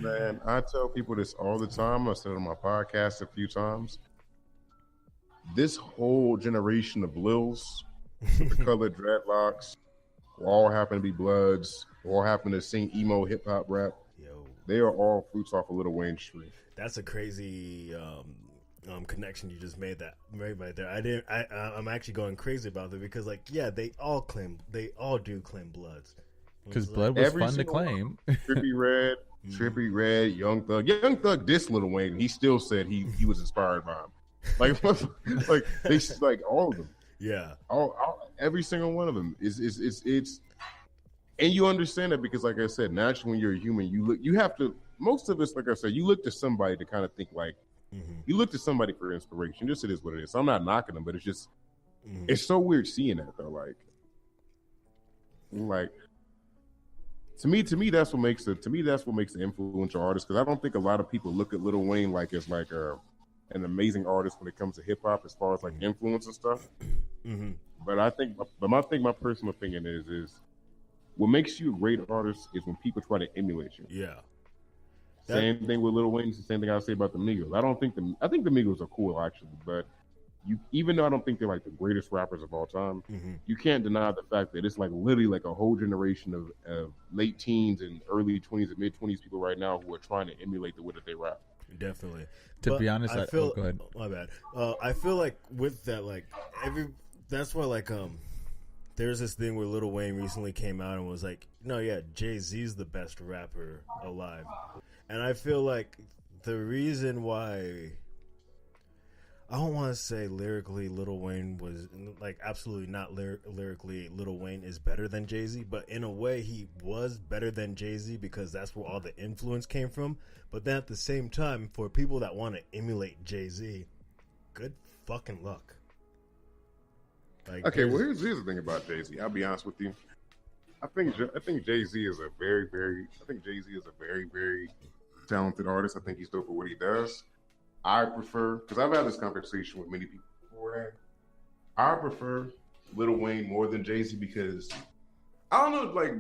Man, I tell people this all the time. I said it on my podcast a few times. This whole generation of Lils, with the colored dreadlocks, who all happen to be Bloods, who all happen to sing emo hip hop rap. They are all fruits off of Lil Wayne's tree. That's a crazy connection you just made right there. I'm actually going crazy about it because they all do claim Bloods. Because Blood was Every fun to single claim. Trippy Red, Young Thug. Young Thug dissed Lil Wayne. He still said he was inspired by him. Like they like all of them. Yeah. Every single one of them is it's. And you understand that because, like I said, naturally when you're a human, you have to. Most of us, like I said, you look to somebody to kind of think like. You look to somebody for inspiration. Just it is what it is. So I'm not knocking them, but it's just it's so weird seeing that though. Like to me that's what makes the influential artist, because I don't think a lot of people look at Lil Wayne like as like an amazing artist when it comes to hip hop as far as like influence and stuff. But my personal opinion is what makes you a great artist is when people try to emulate you. Yeah. Same thing with Lil Wayne. It's the same thing I say about the Migos. I think the Migos are cool actually, but even though I don't think they're like the greatest rappers of all time, you can't deny the fact that it's like literally like a whole generation of late teens and early 20s and mid 20s people right now who are trying to emulate the way that they rap. Definitely. To be honest, I feel. go ahead. My bad. I feel like with that, like that's why like there's this thing where Lil Wayne recently came out and was like, no, yeah, Jay-Z's the best rapper alive. And I feel like the reason why, I don't want to say lyrically Lil Wayne was, like, absolutely not lyrically Lil Wayne is better than Jay-Z, but in a way he was better than Jay-Z because that's where all the influence came from. But then at the same time, for people that want to emulate Jay-Z, good fucking luck. Like, okay, well here's the thing about Jay-Z. I'll be honest with you. I think Jay-Z is a very, very talented artist. I think he's dope for what he does. I prefer, because I've had this conversation with many people beforehand, I prefer Lil Wayne more than Jay-Z because I don't know, like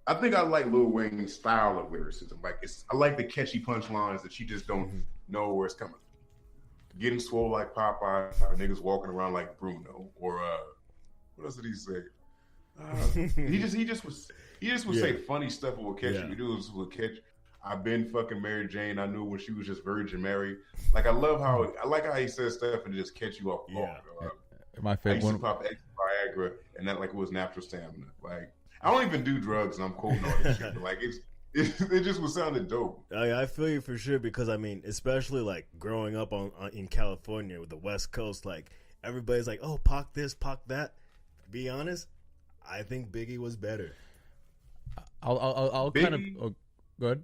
I think I like Lil Wayne's style of lyricism. Like I like the catchy punchlines that you just don't know where it's coming. Getting swole like Popeye, or niggas walking around like Bruno, or what else did he say? He just would say funny stuff that would catch you. He would catch. I've been fucking Mary Jane. I knew when she was just Virgin Mary. Like I like how he says stuff and just catch you off guard. My favorite I used one. to pop Viagra and that like it was natural stamina. Like I don't even do drugs and I'm quoting all this shit. But like it just was sounding dope. I feel you for sure because I mean, especially like growing up in California with the West Coast, like everybody's like, oh, Pac this, Pac that. To be honest, I think Biggie was better. I'll kind of go ahead.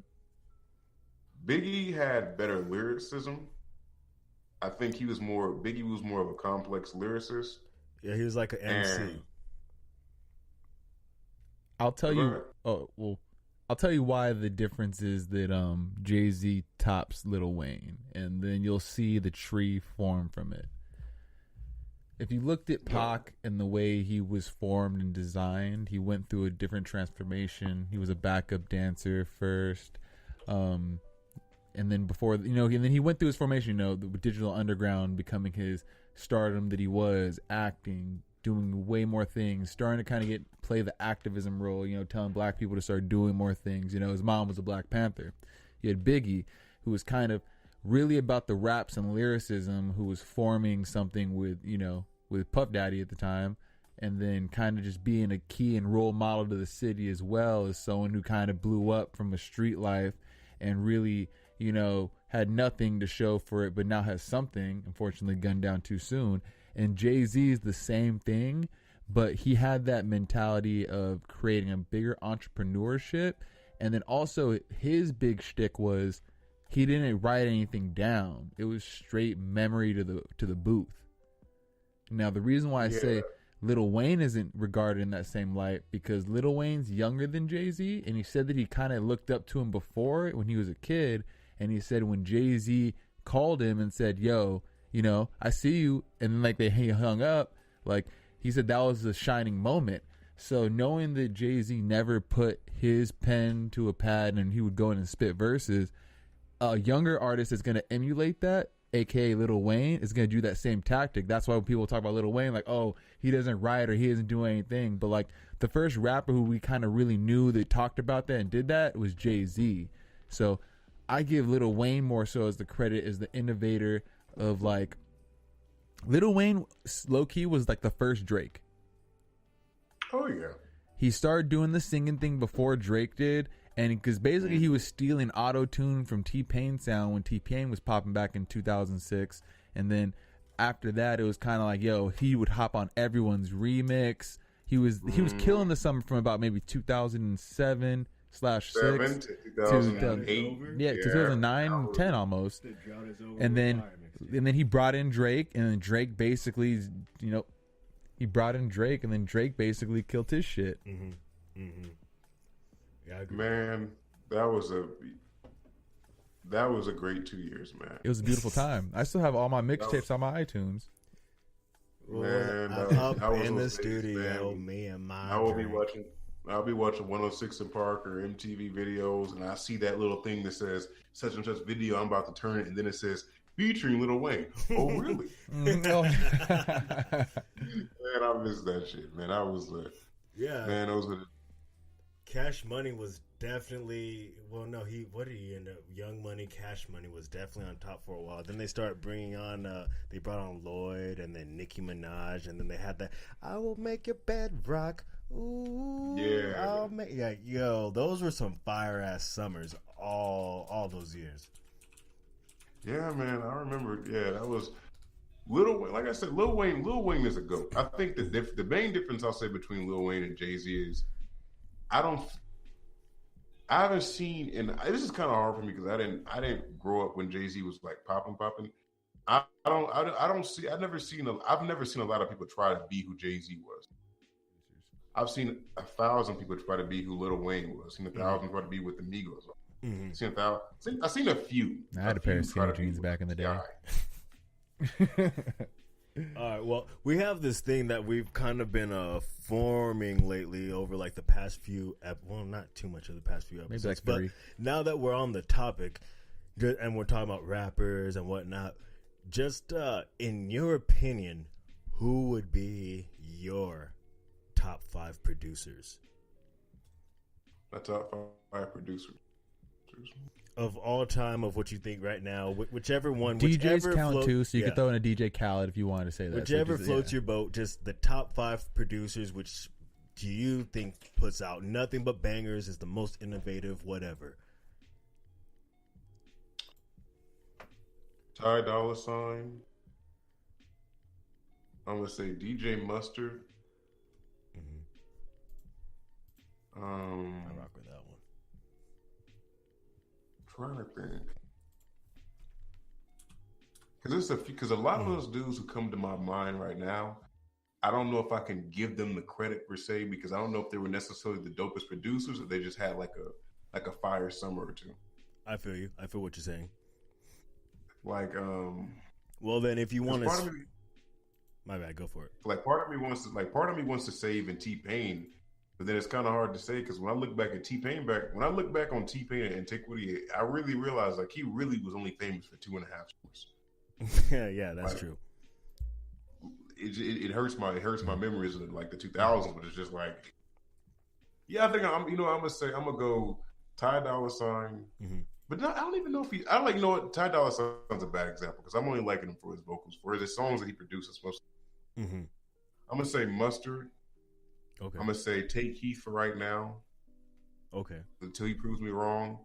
Biggie had better lyricism. I think Biggie was more of a complex lyricist. Yeah, he was like an MC. I'll tell you. I'll tell you why the difference is that Jay-Z tops Lil Wayne, and then you'll see the tree form from it. If you looked at Pac and the way he was formed and designed, he went through a different transformation. He was a backup dancer first. And then and then he went through his formation, the Digital Underground becoming his stardom that he was, acting, doing way more things, starting to kind of play the activism role, telling black people to start doing more things. His mom was a Black Panther. You had Biggie, who was kind of really about the raps and lyricism, who was forming something with Puff Daddy at the time, and then kind of just being a key and role model to the city as well as someone who kind of blew up from a street life and really had nothing to show for it, but now has something, unfortunately gunned down too soon. And Jay-Z is the same thing, but he had that mentality of creating a bigger entrepreneurship. And then also his big shtick was he didn't write anything down. It was straight memory to the booth. Now, the reason why I say Lil Wayne isn't regarded in that same light because Lil Wayne's younger than Jay-Z, and he said that he kind of looked up to him before when he was a kid. And he said when Jay-Z called him and said, yo, I see you, and then he hung up, he said that was a shining moment. So knowing that Jay-Z never put his pen to a pad and he would go in and spit verses, a younger artist is going to emulate that, aka Lil Wayne, is going to do that same tactic. That's why when people talk about Lil Wayne, he doesn't write or he doesn't do anything. But the first rapper who we kind of really knew that talked about that and did that was Jay-Z. So I give Lil Wayne more so as the credit as the innovator of Lil Wayne low key was the first Drake. Oh yeah. he started doing the singing thing before Drake did, and because basically he was stealing auto-tune from T-Pain sound when T-Pain was popping back in 2006, and then after that it was kind of like, yo, he would hop on everyone's remix. He was killing the summer from about maybe 2007/6 to 2008. Yeah, 2009, 10 almost. And then he brought in Drake, and then Drake basically, he brought in Drake, and then Drake basically killed his shit. Yeah, I agree. Man, that was a great 2 years, man. It was a beautiful time. I still have all my mixtapes on my iTunes. Man, up that was in the those days, studio, man. me and my. I'll be watching 106 in Park or MTV videos, and I see that little thing that says such and such video. I'm about to turn it, and then it says featuring Lil Wayne. Oh, really? Man, I miss that shit, man. I was man. Those were Cash Money was definitely what did he end up? Young Money, Cash Money was definitely on top for a while. Then they start bringing on they brought on Lloyd and then Nicki Minaj, and then they had that I will make your bed rock. Ooh, yo, those were some fire ass summers all those years. Yeah, man, I remember. Yeah, that was Lil Wayne. Like I said, Lil Wayne is a GOAT. I think the main difference I'll say between Lil Wayne and Jay-Z is I haven't seen, and this is kind of hard for me because I didn't grow up when Jay-Z was like popping. I've never seen a lot of people try to be who Jay-Z was. I've seen 1,000 people try to be who Lil Wayne was. I've seen 1,000 try to be what the Migos are. I've seen a few. I had a pair of skinny jeans back in the day. All right, well, we have this thing that we've kind of been forming lately over like the past few, not too much of the past few episodes, maybe like but 3. now that we're on the topic and we're talking about rappers and whatnot, just in your opinion, who would be your top 5 producers? My top 5 producers. Of all time, of what you think right now, whichever one. DJs count too, so you could throw in a DJ Khaled if you wanted to say that. Whichever floats your boat, just the top 5 producers, which do you think puts out nothing but bangers, is the most innovative, whatever? Ty Dolla $ign. I'm gonna say DJ Mustard. I rock with that one. Trying to think, because a lot of those dudes who come to my mind right now, I don't know if I can give them the credit per se, because I don't know if they were necessarily the dopest producers or they just had like a fire summer or two. I feel you. I feel what you're saying. Like, well, then if you want to, my bad, go for it. Like part of me wants to save in T-Pain. But then it's kind of hard to say because when I look back on T-Pain and Antiquity, I really realized like he really was only famous for 2.5 years. Yeah, that's true. It hurts my memories of like the 2000s, but it's just like, yeah, I think I'm gonna go Ty Dolla $ign, but I don't even know if Ty Dolla $ign's a bad example because I'm only liking him for his vocals, for his songs that he produces mostly. I'm gonna say Mustard. Okay. I'm gonna say take Heath for right now. Okay. Until he proves me wrong.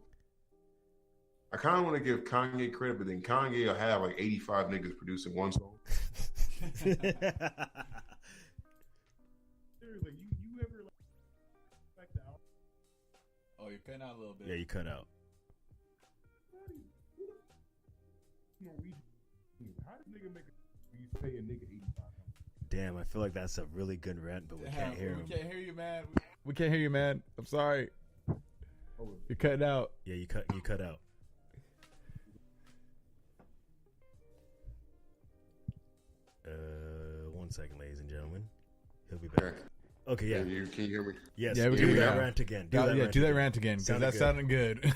I kind of want to give Kanye credit, but then Kanye will have like 85 niggas producing one song. Seriously, you ever like the album? Oh, you're cutting out a little bit. Yeah, you cut out. How did nigga make you pay a nigga 85? Damn, I feel like that's a really good rant, but we can't hear him. We can't hear you, man. We can't hear you, man. I'm sorry. You're cutting out. Yeah, you cut out. One second, ladies and gentlemen. He'll be back. Okay, yeah. Can you hear me? Yes. Yeah, we do can that hear rant again. Do that rant again because that sounded good.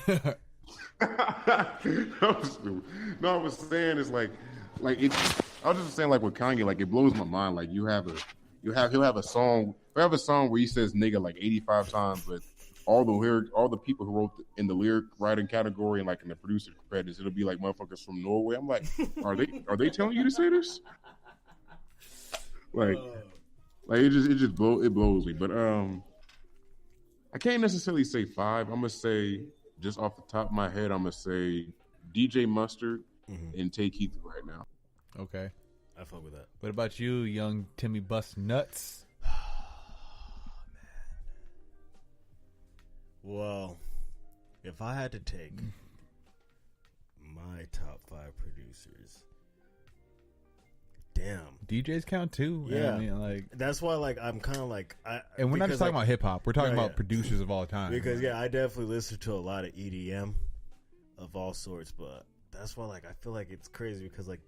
No, I was saying it's like it. I was just saying like with Kanye, like it blows my mind. Like he'll have a song where he says nigga like 85 times, but all the people who wrote in the lyric writing category and like in the producer credits, it'll be like motherfuckers from Norway. I'm like, are they telling you to say this? Like it blows me. But I can't necessarily say 5. I'm gonna say just off the top of my head, I'm gonna say DJ Mustard and Take Heath right now. Okay. I fuck with that. What about you, young Timmy Bust Nuts? Well, if I had to take my top 5 producers, damn, DJs count too. Yeah, I mean, like that's why, like, I'm kind of like, and we're not just talking about hip hop. We're talking Yeah, about producers of all time. because I definitely listen to a lot of EDM of all sorts, but that's why, like, I feel like it's crazy because, like,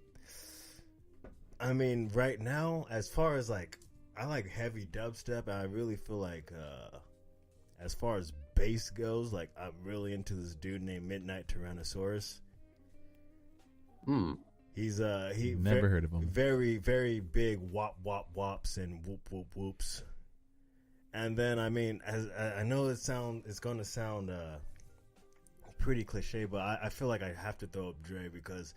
I mean, right now, as far as like, I like heavy dubstep, and I really feel like, as far as bass goes, like, I'm really into this dude named Midnight Tyrannosaurus. He's Never heard of him. Very, very big wop wop wops and whoop whoop whoops. And then, I mean, as I know it's going to sound pretty cliche, but I feel like I have to throw up Dre because,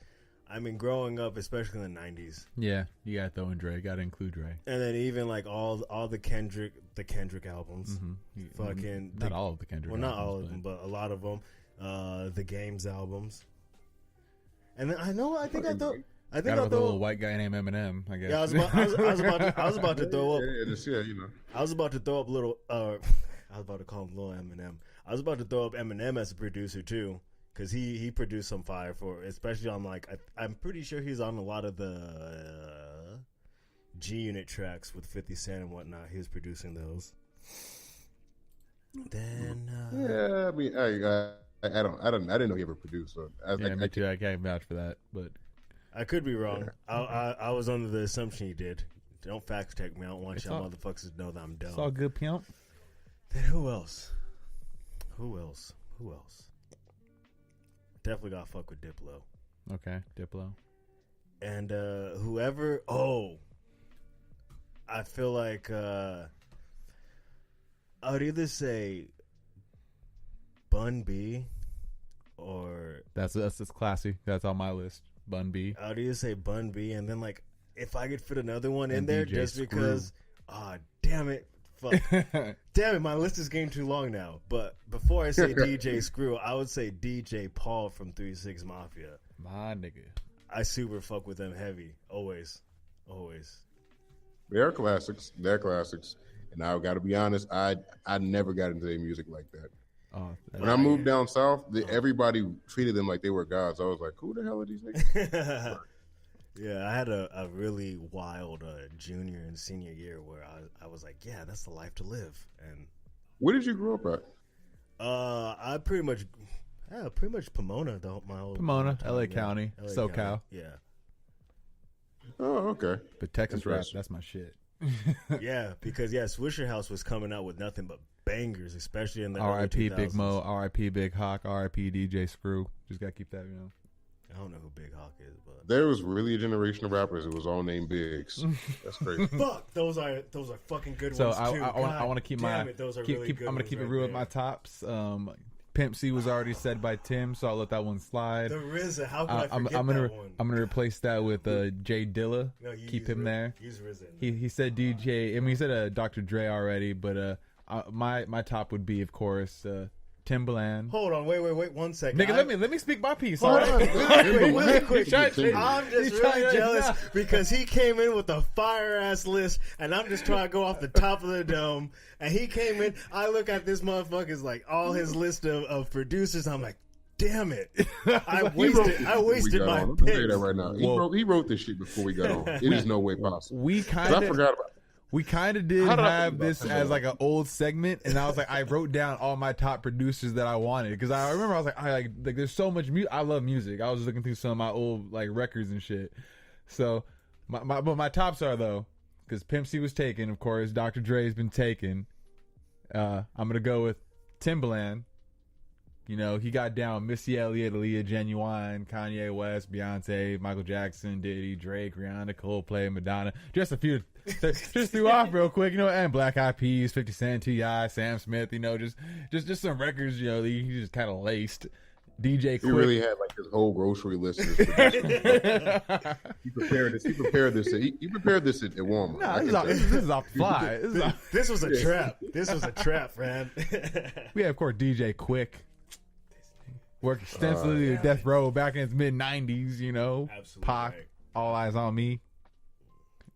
I mean, growing up, especially in the 90s. Yeah, you got to throw in Dre. Got to include Dre. And then even like all the Kendrick albums. Fucking not all of the Kendrick. Well, not albums, all of them, but a lot of them. The Games albums. And then I think I'll throw a little white guy named Eminem, I guess. Yeah, I was about to throw up. I was about to throw up little. I was about to call him Lil Eminem. I was about to throw up Eminem as a producer too, because he produced some fire for, especially on like I'm pretty sure he's on a lot of the G Unit tracks with 50 Cent and whatnot. He was producing those. Then yeah, I mean, I didn't know he ever produced. So me too. I can't vouch for that, but I could be wrong. I was under the assumption he did. Don't fact check me. I don't want y'all motherfuckers to know that I'm dumb. It's all good, pimp. Then who else? Definitely got to fuck with Diplo. Okay, Diplo. And whoever. Oh, I feel like I would either say Bun B or that's classy. That's on my list. Bun B. I would either say Bun B, and then like if I could fit another one in there, DJ just Screw. because. Damn it. Fuck. Damn it, my list is getting too long now. But before I say DJ Screw, I would say DJ Paul from 3 6 Mafia. My nigga. I super fuck with them heavy. Always. They're classics. And I got to be honest, I never got into their music like that. When I moved down south, everybody treated them like they were gods. I was like, who the hell are these niggas? Yeah, I had a really wild junior and senior year where I was like, yeah, that's the life to live. And where did you grow up at? I pretty much Pomona, though. My old Pomona, hometown, LA County, SoCal. County. Yeah. Oh, okay. But Texas rap, that's my shit. Yeah, because Swisher House was coming out with nothing but bangers, especially in the R.I.P. early 2000s. Big Mo, R.I.P. Big Hawk, R.I.P. DJ Screw. Just gotta keep that, I don't know who Big Hawk is, but there was really a generation of rappers who was all named Bigs. That's crazy. Fuck, those are fucking good so ones too. I want to keep my. Those are keep, really keep, good I'm gonna ones keep it right real with there. my tops. Pimp C was already said by Tim, so I'll let that one slide. The RZA, how can I forget that one? I'm gonna replace that with Jay Dilla. No, keep him there. Use RZA. He said DJ. I mean, he said Dr. Dre already, but my top would be, of course, Timbaland. Hold on, wait 1 second. Nigga, let me speak my piece. Hold all on, right? really quick. I'm He's just trying really to- jealous because he came in with a fire ass list, and I'm just trying to go off the top of the dome. And he came in. I look at this motherfucker's like all his list of producers. I'm like, damn it! I wasted my I'll tell you picks. that right now. He wrote this shit before we got on. It is no way possible. We 'Cause kind I of forgot about it. We kind of did How did I have think about this that? as like an old segment, and I was like, I wrote down all my top producers that I wanted because I remember I was like, I there's so much music. I love music. I was just looking through some of my old like records and shit. So my tops are though, because Pimp C was taken, of course. Dr. Dre's been taken. I'm gonna go with Timbaland. You know, he got down Missy Elliott, Aaliyah, Genuine, Kanye West, Beyonce, Michael Jackson, Diddy, Drake, Rihanna, Coldplay, Madonna. Just a few, just threw off real quick, you know, and Black Eyed Peas, 50 Cent, T.I., Sam Smith, you know, just some records, you know, that he just kind of laced. DJ He Quick. really had like his whole grocery list. He prepared this. He prepared this. He prepared this at Walmart. Nah, this is off the fly. This was a trap. This was a trap, man. We have, of course, DJ Quick. Worked extensively at Death Row back in his mid '90s. You know, Absolutely Pac, right. All Eyes on Me.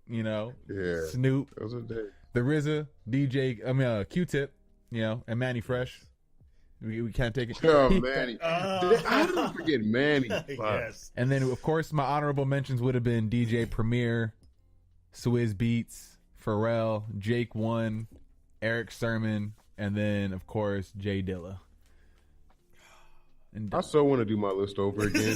You know, Yeah. Snoop, Those are days. the RZA, Q-Tip. You know, and Manny Fresh. We can't take it. Oh, Manny. How did I forget Manny? Yes. And then, of course, my honorable mentions would have been DJ Premier, Swizz Beats, Pharrell, Jake One, Eric Sermon, and then, of course, Jay Dilla. And I so want to do my list over again.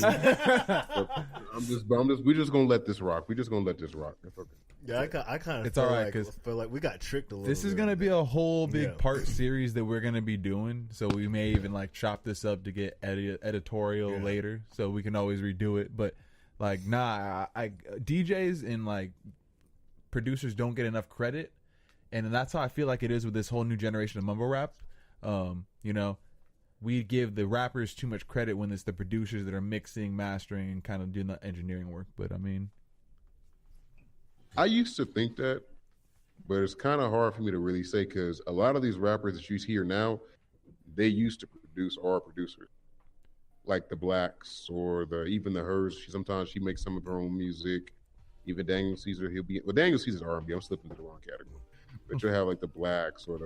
We're just gonna let this rock. We're just gonna let this rock. It's okay. Yeah, I kind of It's all right, 'cause feel like we got tricked a little. this is bit. going to be a whole big Yeah. part series that we're going to be doing. So we may even like chop this up to get editorial later. So we can always redo it. But like, DJs and like producers don't get enough credit. And that's how I feel like it is with this whole new generation of mumble rap. You know, we give the rappers too much credit when it's the producers that are mixing, mastering, and kind of doing the engineering work. But I mean, I used to think that, but it's kind of hard for me to really say because a lot of these rappers that you hear now, they used to produce or are producers, like the Blacks or even the Hers. Sometimes she makes some of her own music. Even Daniel Caesar, Daniel Caesar's R&B. I'm slipping into the wrong category, but you'll have like the Blacks or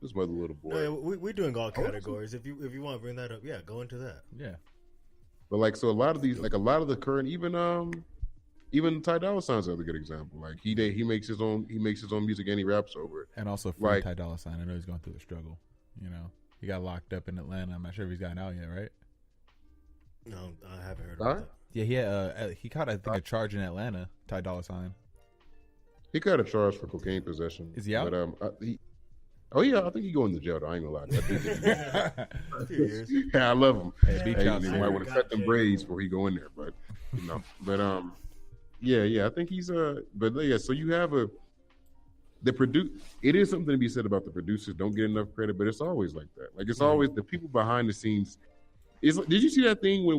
this mother little boy. No, yeah, we're doing all categories. If you want to bring that up, yeah, go into that. yeah. But like, so a lot of these, like a lot of the current, even Ty Dolla Sign's another good example. Like he makes his own music and he raps over it. And also free Ty Dolla Sign. I know he's going through the struggle. You know, he got locked up in Atlanta. I'm not sure if he's gotten out yet, right? No, I haven't heard about that. Yeah, he caught, I think, a charge in Atlanta. Ty Dolla Sign. He got a charge for cocaine possession. Is he out? But I think he going to jail. Though. I ain't gonna lie. I think A few years. yeah, I love him. Hey, You might want to cut them braids before he go in there, but you know. But yeah, I think he's But yeah, so you have It is something to be said about the producers don't get enough credit, but it's always like that. Like it's always the people behind the scenes. Did you see that thing where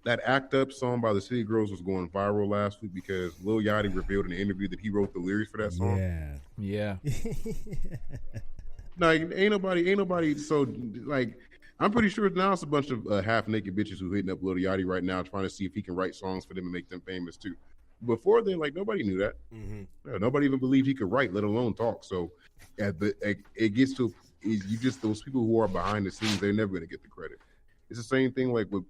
that Act Up song by the City Girls was going viral last week because Lil Yachty revealed in an interview that he wrote the lyrics for that song? Yeah. Like ain't nobody. So like, I'm pretty sure now it's a bunch of half naked bitches who hitting up Lil Yachty right now trying to see if he can write songs for them and make them famous too. Before then, like nobody knew that. Mm-hmm. Yeah, nobody even believed he could write, let alone talk. So it gets to you just those people who are behind the scenes, they're never gonna get the credit. It's the same thing like with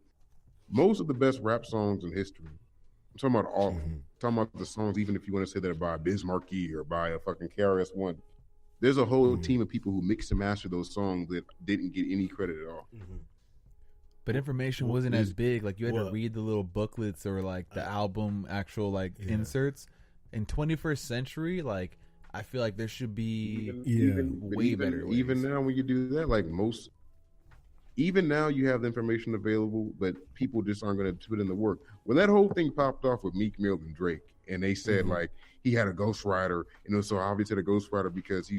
most of the best rap songs in history. I'm talking about all of them. I'm talking about the songs, even if you want to say that by Biz Markie or by a fucking KRS-One. There's a whole team of people who mix and master those songs that didn't get any credit at all. Mm-hmm. But information wasn't as big. Like you had to read the little booklets or like the album actual like inserts. In 21st century, like I feel like there should be way better ways. Even now, when you do that, like even now you have the information available, but people just aren't going to put in the work. When that whole thing popped off with Meek Mill and Drake, and they said like he had a ghostwriter, and it was so obvious that a ghostwriter because he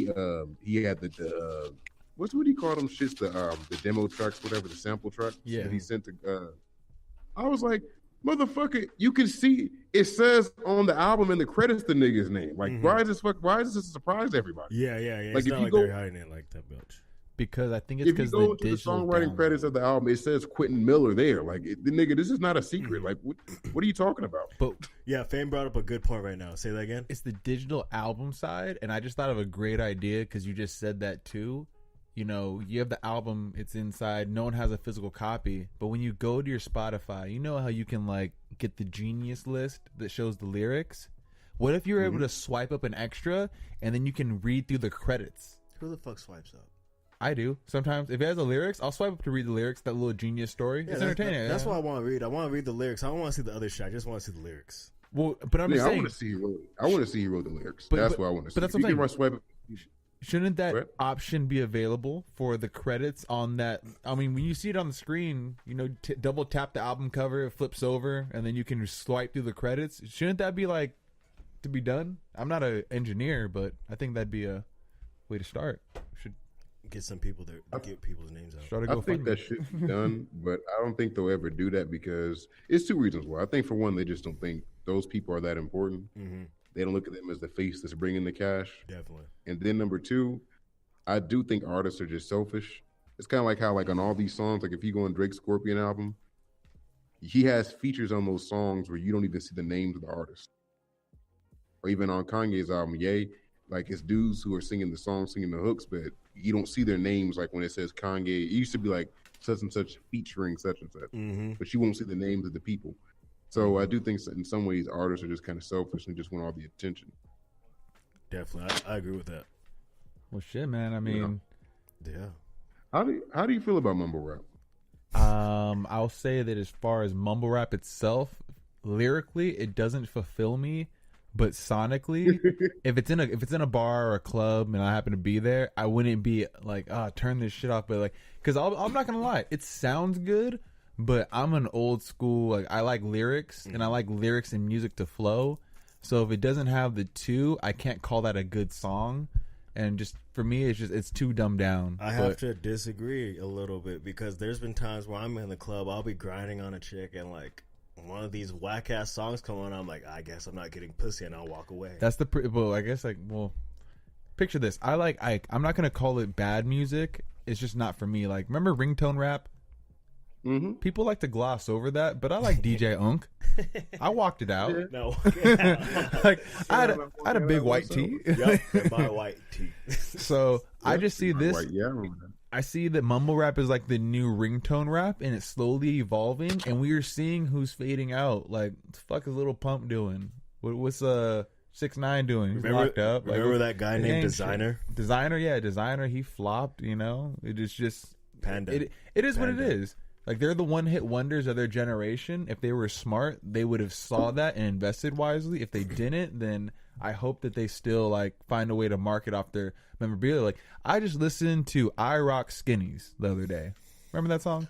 had the what do you call them shits, the demo tracks, whatever, the sample track. Yeah. That he sent to. I was like, motherfucker, you can see it says on the album in the credits the nigga's name. Like, why is this a surprise to everybody? Yeah. Like, It's if not you like go- they're hiding it like that, bitch. Because I think it's If you because go the to the digital songwriting download. credits of the album, it says Quentin Miller there. Like, the nigga, this is not a secret. Like, what are you talking about? But Yeah, Fame brought up a good point right now. Say that again. it's the digital album side, and I just thought of a great idea because you just said that too. You know, you have the album, it's inside, no one has a physical copy, but when you go to your Spotify, you know how you can like get the Genius list that shows the lyrics? What if you were able to swipe up an extra and then you can read through the credits? Who the fuck swipes up? I do. Sometimes if it has the lyrics, I'll swipe up to read the lyrics, that little Genius story. Yeah, it's entertaining. That's what I want to read. I want to read the lyrics. I don't want to see the other shit. I just want to see the lyrics. Well, but I'm just I saying, want to see he wrote the lyrics. But- that's but- what I want to see. but that's If what you I'm can swipe it. shouldn't that Right. option be available for the credits on that? I mean, when you see it on the screen, you know, double tap the album cover, it flips over, and then you can swipe through the credits. Shouldn't that be like to be done? I'm not an engineer, but I think that'd be a way to start. Should get some people there, get people's names out. Try to I go think find that should be done, but I don't think they'll ever do that because it's two reasons why. I think for one, they just don't think those people are that important. Mm-hmm. They don't look at them as the face that's bringing the cash. Definitely. And then number two, I do think artists are just selfish. It's kind of like how, like on all these songs, like if you go on Drake's Scorpion album, he has features on those songs where you don't even see the names of the artist. Or even on Kanye's album, Ye, like it's dudes who are singing the songs, singing the hooks, but you don't see their names. Like when it says Kanye, it used to be like such and such featuring such and such, but you won't see the names of the people. So I do think in some ways artists are just kind of selfish and just want all the attention. Definitely, I agree with that. Well, shit, man. I mean, Yeah. How do you feel about mumble rap? I'll say that as far as mumble rap itself, lyrically, it doesn't fulfill me. But sonically, if it's in a bar or a club and I happen to be there, I wouldn't be like, turn this shit off. But like, because I'm not gonna lie, it sounds good, but I'm an old school. Like, I like lyrics and I like lyrics and music to flow. So if it doesn't have the two, I can't call that a good song. And just for me, it's too dumbed down. I have to disagree a little bit because there's been times where I'm in the club, I'll be grinding on a chick and like one of these whack ass songs come on, I'm like, I guess I'm not getting pussy, and I'll walk away. That's well, I guess picture this. I'm not gonna call it bad music. It's just not for me. Like, remember ringtone rap? Mm-hmm. People like to gloss over that, but I like DJ Unk. I walked it out. Yeah. No, like I had a big white tee. Yep, my white tee. So I just see this. White, yeah, I remember that. I see that mumble rap is like the new ringtone rap, and it's slowly evolving, and we are seeing who's fading out. Like, what the fuck is Lil Pump doing? What's 6ix9ine doing? He's locked up. Remember that guy named Designer? Designer. He flopped. You know, it is just Panda. It is what it is. Like, they're the one-hit wonders of their generation. If they were smart, they would have saw that and invested wisely. If they didn't, then I hope that they still like find a way to market off their memorabilia. Like, I just listened to I Rock Skinnies the other day. Remember that song?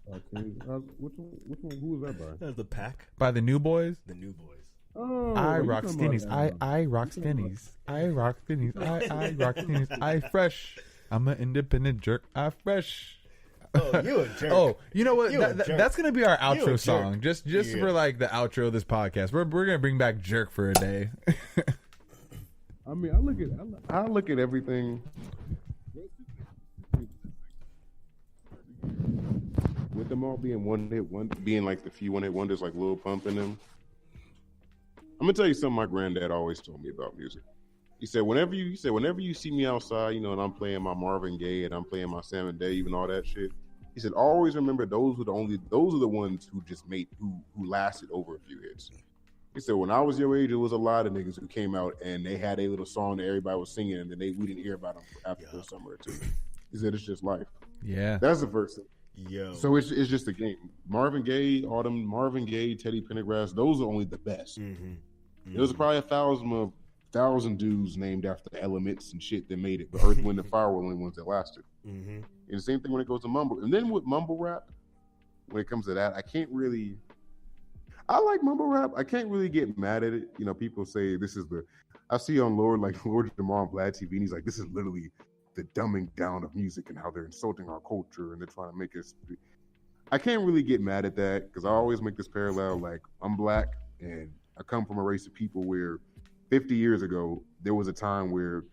Which one? Who was that by? That's the Pack. By the New Boys? The New Boys. Oh, I rock skinnies. I rock skinnies. I rock skinnies. I rock skinnies. I fresh. I'm an independent jerk. I fresh. Oh, you a jerk. Oh, you know what? That's gonna be our outro song. Just for like the outro of this podcast. We're gonna bring back jerk for a day. I mean, I look at everything. With them all being being like the few one-hit wonders like Lil Pump and them. I'm gonna tell you something my granddad always told me about music. He said, whenever you see me outside, you know, and I'm playing my Marvin Gaye and I'm playing my Sam and Dave and all that shit. He said, always remember those are the ones who just who lasted over a few hits. He said, when I was your age, there was a lot of niggas who came out and they had a little song that everybody was singing and then we didn't hear about them after the summer or two. He said, it's just life. Yeah. That's the first thing. Yo. So it's just a game. Marvin Gaye, Teddy Pendergrass, those are only the best. Mm-hmm. There was probably 1,000 dudes named after the elements and shit that made it. But Earth, Wind, and Fire were the only ones that lasted. Mm-hmm. And the same thing when it goes to mumble. And then with mumble rap, when it comes to that, I like mumble rap. I can't really get mad at it. You know, people say I see on Lord Jamar on Vlad TV, and he's like, this is literally the dumbing down of music and how they're insulting our culture and they're trying to make us. I can't really get mad at that because I always make this parallel. Like, I'm black and I come from a race of people where 50 years ago, there was a time where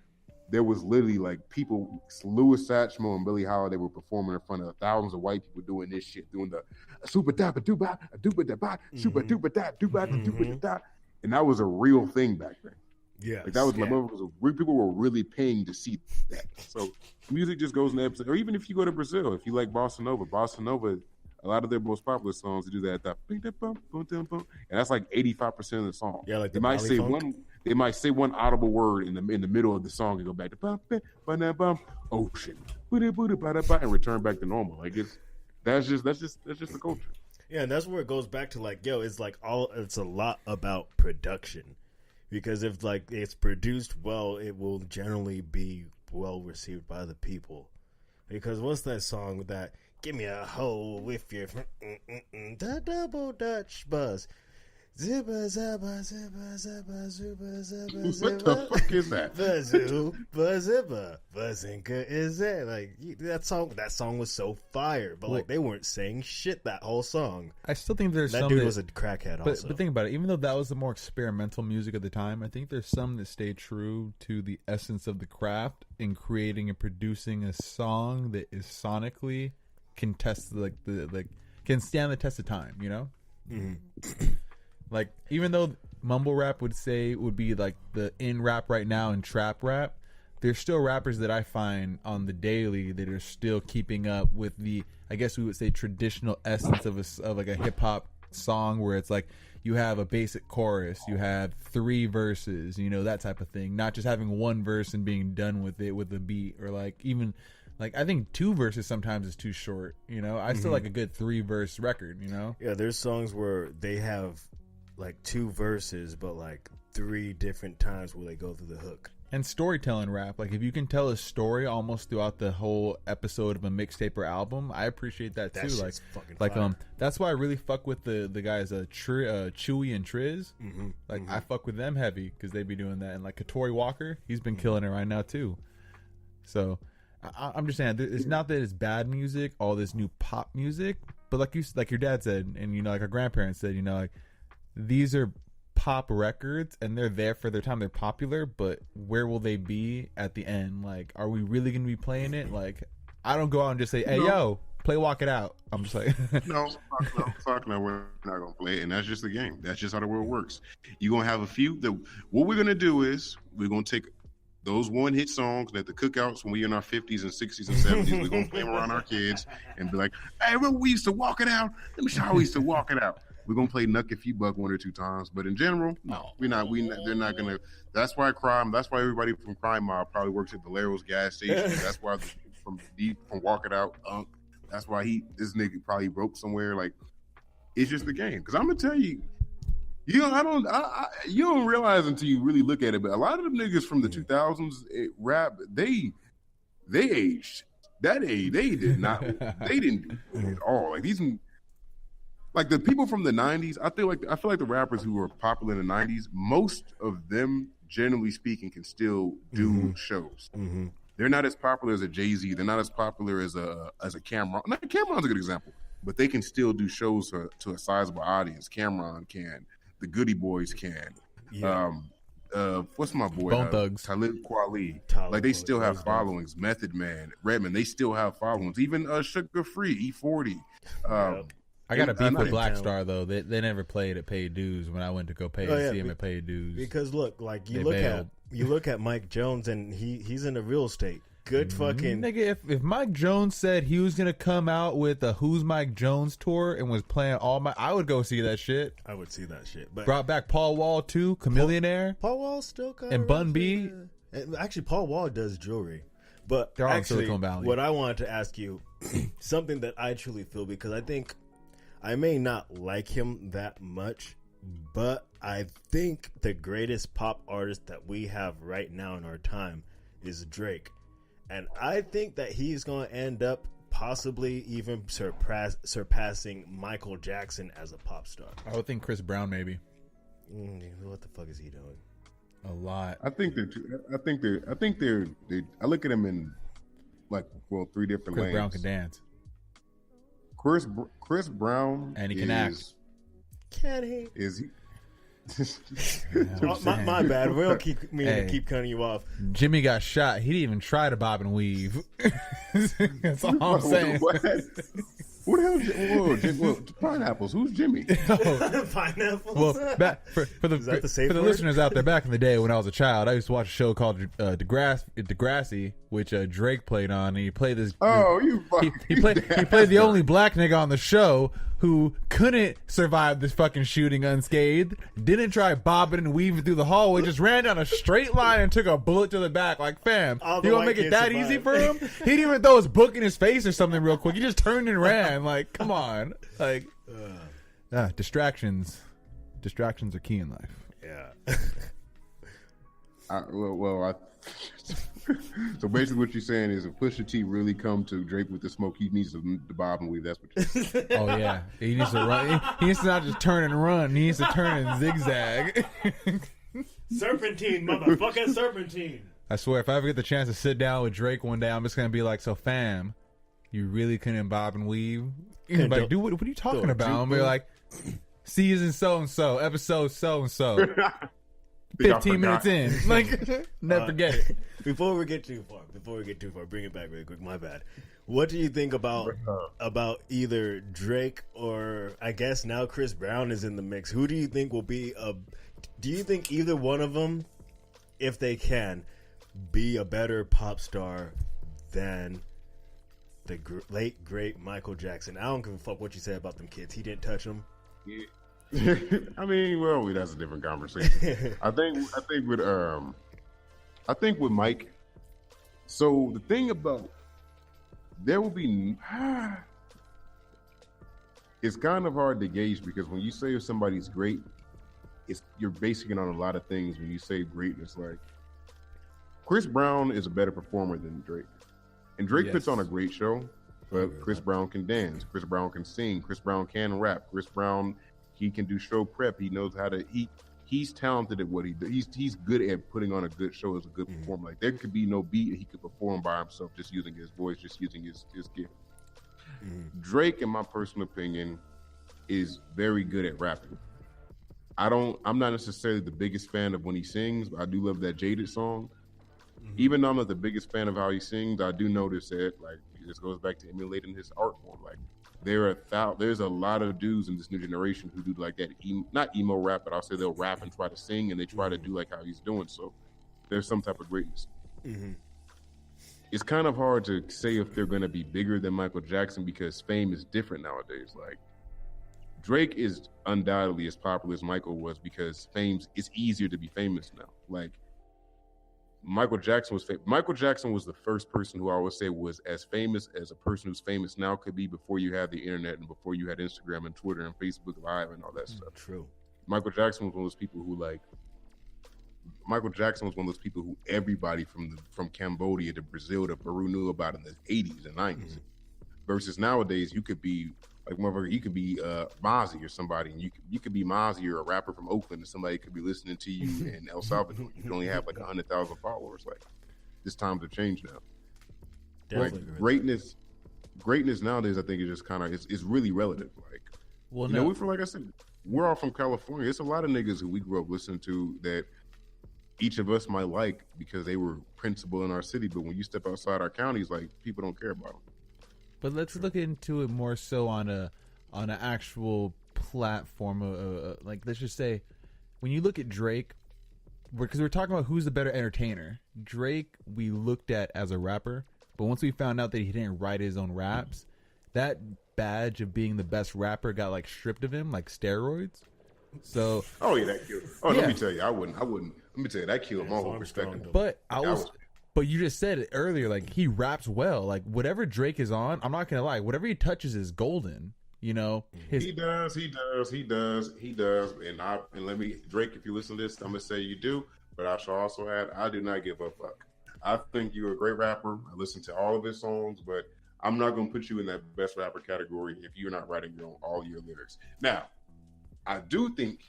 there was literally like people, Louis Satchmo and Billie Holiday were performing in front of thousands of white people doing this shit, doing the super da doo ba dooba da ba super dooba da dooba da dooba da, and that was a real thing back then. Yeah, like that was people were really paying to see that. So music just goes in the episode, or even if you go to Brazil, if you like bossa nova. A lot of their most popular songs, they do that, and that's like 85% of the song. Yeah, like they might say one audible word in the middle of the song and go back to ocean, and return back to normal. Like that's just the culture. Yeah, and that's where it goes back to like, yo, it's a lot about production, because if like it's produced well, it will generally be well received by the people. Because what's that song that? Give me a hoe with your the double Dutch buzz. Zipper, zipper, zipper, zipper, zipper, zipper, What the fuck is that? Zipper, Bazinka is it? Like that song was so fire, but like they weren't saying shit that whole song. I still think there's that some dude was a crackhead. But think about it. Even though that was the more experimental music at the time, I think there's some that stay true to the essence of the craft in creating and producing a song that is sonically can stand the test of time. You know. Mm-hmm. Like, even though mumble rap would be like the in rap right now and trap rap, there's still rappers that I find on the daily that are still keeping up with the, I guess we would say, traditional essence of like a hip hop song, where it's like you have a basic chorus, you have 3 verses, you know, that type of thing, not just having one verse and being done with it with a beat, or like even like I think 2 verses sometimes is too short, you know. I still like a good 3-verse record, you know. Yeah, there's songs where they have like 2 verses, but like 3 different times where they go through the hook. And storytelling rap, like if you can tell a story almost throughout the whole episode of a mixtape or album, I appreciate that too. That's why I really fuck with the guys Chewy and Triz. I fuck with them heavy because they be doing that. And like Katori Walker, he's been killing it right now too. So I'm just saying, it's not that it's bad music, all this new pop music, but like your dad said, and you know, like our grandparents said, you know, like these are pop records and they're there for their time, they're popular, but where will they be at the end? Like, are we really gonna be playing it? Like, I don't go out and just say, hey, yo, play Walk It Out. I'm just like fuck no, we're not gonna play it. And that's just the game. That's just how the world works. You're gonna have a few that what we're gonna do is we're gonna take those one-hit songs that the cookouts when we're in our 50s and 60s and 70s, we're going to play them around our kids and be like, hey, remember we used to walk it out? Let me show you how we used to walk it out. We're going to play Nuck If You Buck 1 or 2 times. But in general, no, they're not going to. That's why everybody from Crime Mob probably works at Valero's gas station. That's why from Walk It Out, that's why this nigga probably broke somewhere. Like, it's just the game. Because I'm going to tell you, you don't realize until you really look at it, but a lot of them niggas from the 2000s rap, they aged. They did not. They didn't do it at all. Like these, like the people from the 90s. I feel like the rappers who were popular in the 90s, most of them, generally speaking, can still do shows. Mm-hmm. They're not as popular as a Jay-Z. They're not as popular as a Cameron. Now, Cameron's a good example, but they can still do shows to a sizable audience. Cameron can. The Goody Boys can. Yeah. What's my boy? Bone Thugs. Talib Kweli. Like they still have followings. Method Man, Redman, they still have followings. Even Sugar Free, E40. I got a beef with Black Star though. They never played at Paid Dues when I went to go see him at Paid Dues. Because look, like you look at Mike Jones and he's in the real estate. Good fucking nigga. If Mike Jones said he was gonna come out with a Who's Mike Jones tour and was playing I would go see that shit. I would see that shit. But brought back Paul Wall too, Chameleonaire. Paul Wall's still kind and Bun B. Actually, Paul Wall does jewelry. But they're all in Silicon Valley. What I wanted to ask you, something that I truly feel, because I think I may not like him that much, but I think the greatest pop artist that we have right now in our time is Drake. And I think that he's going to end up possibly even surpassing Michael Jackson as a pop star. I would think Chris Brown maybe. What the fuck is he doing? A lot. I look at him in 3 different lanes. Chris Brown can dance. Chris Brown, and he can act. Can he? Is he? My bad. We don't keep cutting you off. Jimmy got shot. He didn't even try to bob and weave. That's all I'm saying. What the hell? Pineapples. Who's Jimmy? Pineapples. Well, for the listeners out there, back in the day when I was a child, I used to watch a show called Degrassi, which Drake played on. And he played this. He played the only black nigga on the show who couldn't survive this fucking shooting unscathed, didn't try bobbing and weaving through the hallway, just ran down a straight line and took a bullet to the back. Like, fam, you gonna make it that easy for him? He didn't even throw his book in his face or something real quick. He just turned and ran. Like, come on. Like, distractions are key in life. Yeah. So basically, what you're saying is, if Pusha T really come to Drake with the smoke, he needs to bob and weave. That's what you're saying. Oh yeah, he needs to run. He needs to not just turn and run. He needs to turn and zigzag. Serpentine, motherfucking serpentine. I swear, if I ever get the chance to sit down with Drake one day, I'm just gonna be like, "So, fam, you really couldn't bob and weave?" He's like, "Dude, what are you talking about?" I'm gonna be like, "Season so and so, episode so and so, 15 minutes in." Like, never forget it. Before we get too far, bring it back really quick. My bad. What do you think about either Drake or, I guess now Chris Brown is in the mix? Who do you think will be do you think either one of them, if they can, be a better pop star than the late great Michael Jackson? I don't give a fuck what you say about them kids. He didn't touch them. Yeah. I mean, well, that's a different conversation. I think with Mike. So the thing about there will be, it's kind of hard to gauge because when you say if somebody's great, you're basing it on a lot of things. When you say greatness, like Chris Brown is a better performer than Drake, and Drake puts on a great show. But Chris Brown can dance. Chris Brown can sing. Chris Brown can rap. Chris Brown, he can do show prep. He knows how to. He's talented at what he does. He's good at putting on a good show as a good performer. Like there could be no beat he could perform by himself, just using his voice, just using his gift. Drake, in my personal opinion, is very good at rapping. I'm not necessarily the biggest fan of when he sings, but I do love that Jaded song. Even though I'm not the biggest fan of how he sings, I do notice that like this goes back to emulating his art form. Like there's a lot of dudes in this new generation who do like that, not emo rap, but I'll say they'll rap and try to sing and they try to do like how he's doing. So there's some type of greatness. It's kind of hard to say if they're going to be bigger than Michael Jackson because fame is different nowadays. Like Drake is undoubtedly as popular as Michael was because it's easier to be famous now. Like Michael Jackson was the first person who I would say was as famous as a person who's famous now could be before you had the internet and before you had Instagram and Twitter and Facebook Live and all that stuff. True. Michael Jackson was one of those people who everybody from Cambodia to Brazil to Peru knew about in the 80s and 90s. Versus nowadays, you could be like motherfucker, you could be Mozzie or somebody, and you could be Mozzie or a rapper from Oakland, and somebody could be listening to you in El Salvador. You can only have like 100,000 followers. Like this times have changed now. Definitely like greatness nowadays, I think is just kind of it's really relative. Like, well, you know, like I said, we're all from California. It's a lot of niggas who we grew up listening to that each of us might like because they were principal in our city. But when you step outside our counties, like people don't care about them. But let's look into it more so on an actual platform. Like, let's just say, when you look at Drake, because we're talking about who's the better entertainer. Drake, we looked at as a rapper, but once we found out that he didn't write his own raps, that badge of being the best rapper got like stripped of him, like steroids. So, oh yeah, that killed. Oh, yeah. Let me tell you, I wouldn't. Let me tell you, that killed my whole perspective. But But you just said it earlier, like he raps well. Like whatever Drake is on, I'm not gonna lie, whatever he touches is golden. You know, he does. And let me, Drake, if you listen to this, I'm gonna say you do, but I shall also add, I do not give a fuck. I think you're a great rapper. I listen to all of his songs, but I'm not gonna put you in that best rapper category if you're not writing all your lyrics. Now, I do think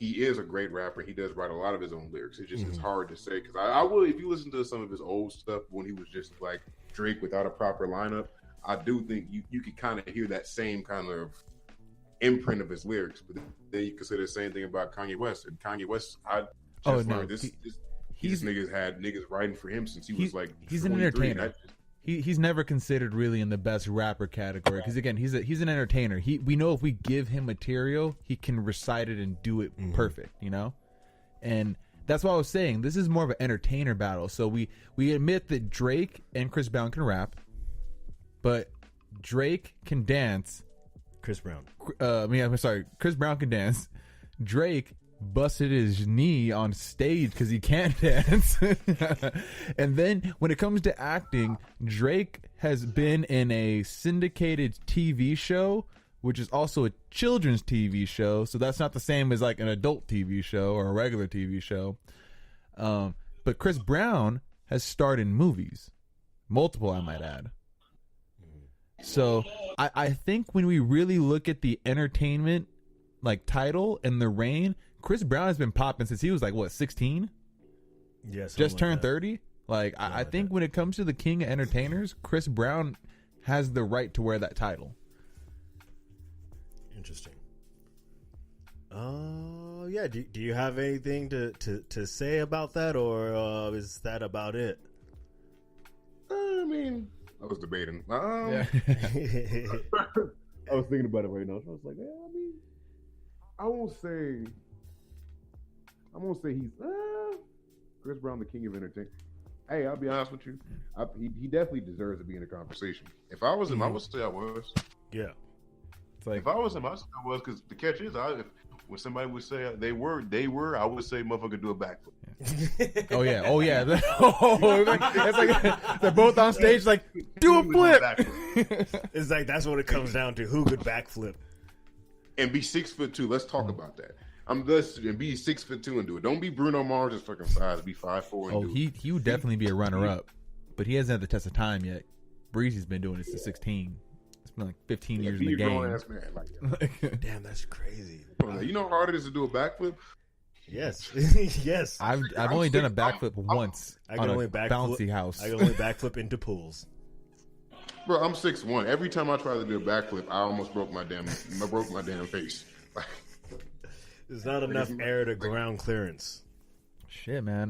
he is a great rapper. He does write a lot of his own lyrics. It's just it's hard to say because I will. If you listen to some of his old stuff when he was just like Drake without a proper lineup, I do think you could kind of hear that same kind of imprint of his lyrics. But then you consider the same thing about Kanye West. And Kanye West, learned this niggas had niggas writing for him since he was like he's an entertainer. He's never considered really in the best rapper category because again he's an entertainer. We know if we give him material, he can recite it and do it perfect, you know. And that's what I was saying. This is more of an entertainer battle. So we admit that Drake and Chris Brown can rap, but Drake can dance. Chris Brown. Chris Brown can dance. Drake busted his knee on stage because he can't dance. And then when it comes to acting, Drake has been in a syndicated TV show, which is also a children's TV show, so that's not the same as like an adult TV show or a regular TV show. But Chris Brown has starred in movies, multiple, I might add. So I think when we really look at the entertainment like title and the reign, Chris Brown has been popping since he was like what 16. Yes, just turned 30. Like I think when it comes to the king of entertainers, Chris Brown has the right to wear that title. Interesting. Yeah. Do you have anything to say about that, or is that about it? I mean, I was debating. Yeah. I was thinking about it right now. So I was like, I mean, I won't say he's Chris Brown, the king of entertainment. Hey, I'll be honest with you. He definitely deserves to be in the conversation. If I was him, I would say I was. Yeah. It's like, if I was him, I would say I was, because the catch is, when somebody would say they were, I would say motherfucker do a backflip. oh yeah. It's like they're both on stage like, do a flip. It's like that's what it comes down to. Who could backflip? And be 6'2". Let's talk about that. And be 6'2" and do it. Don't be Bruno Mars' fucking size. Be 5'4". Oh, he would definitely be a runner-up, but he hasn't had the test of time yet. Breezy's been doing this since 16. It's been like 15 years in the game. Man, Damn, that's crazy. You know how hard it is to do a backflip? Yes, yes. I've only done a backflip once on a bouncy house. I can only backflip into pools. Bro, I'm 6'1". Every time I try to do a backflip, I almost broke my damn face. There's not enough air to ground clearance. Shit, man.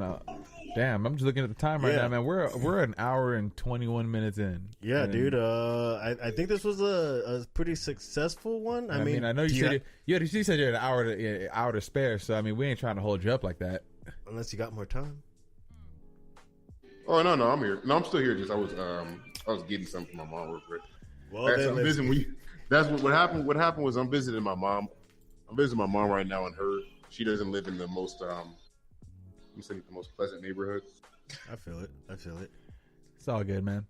Damn, I'm just looking at the time right now, man. We're an hour and 21 minutes in. Yeah, dude. I think this was a pretty successful one. I mean, I know you said you said you had an hour to spare. So I mean, we ain't trying to hold you up like that. Unless you got more time. Oh no, I'm here. No, I'm still here. Just I was getting something from my mom real quick. Well, I'm visiting. That's what happened. What happened was I'm visiting my mom. I'm visiting my mom right now, and she doesn't live in the most the most pleasant neighborhood. I feel it. It's all good, man.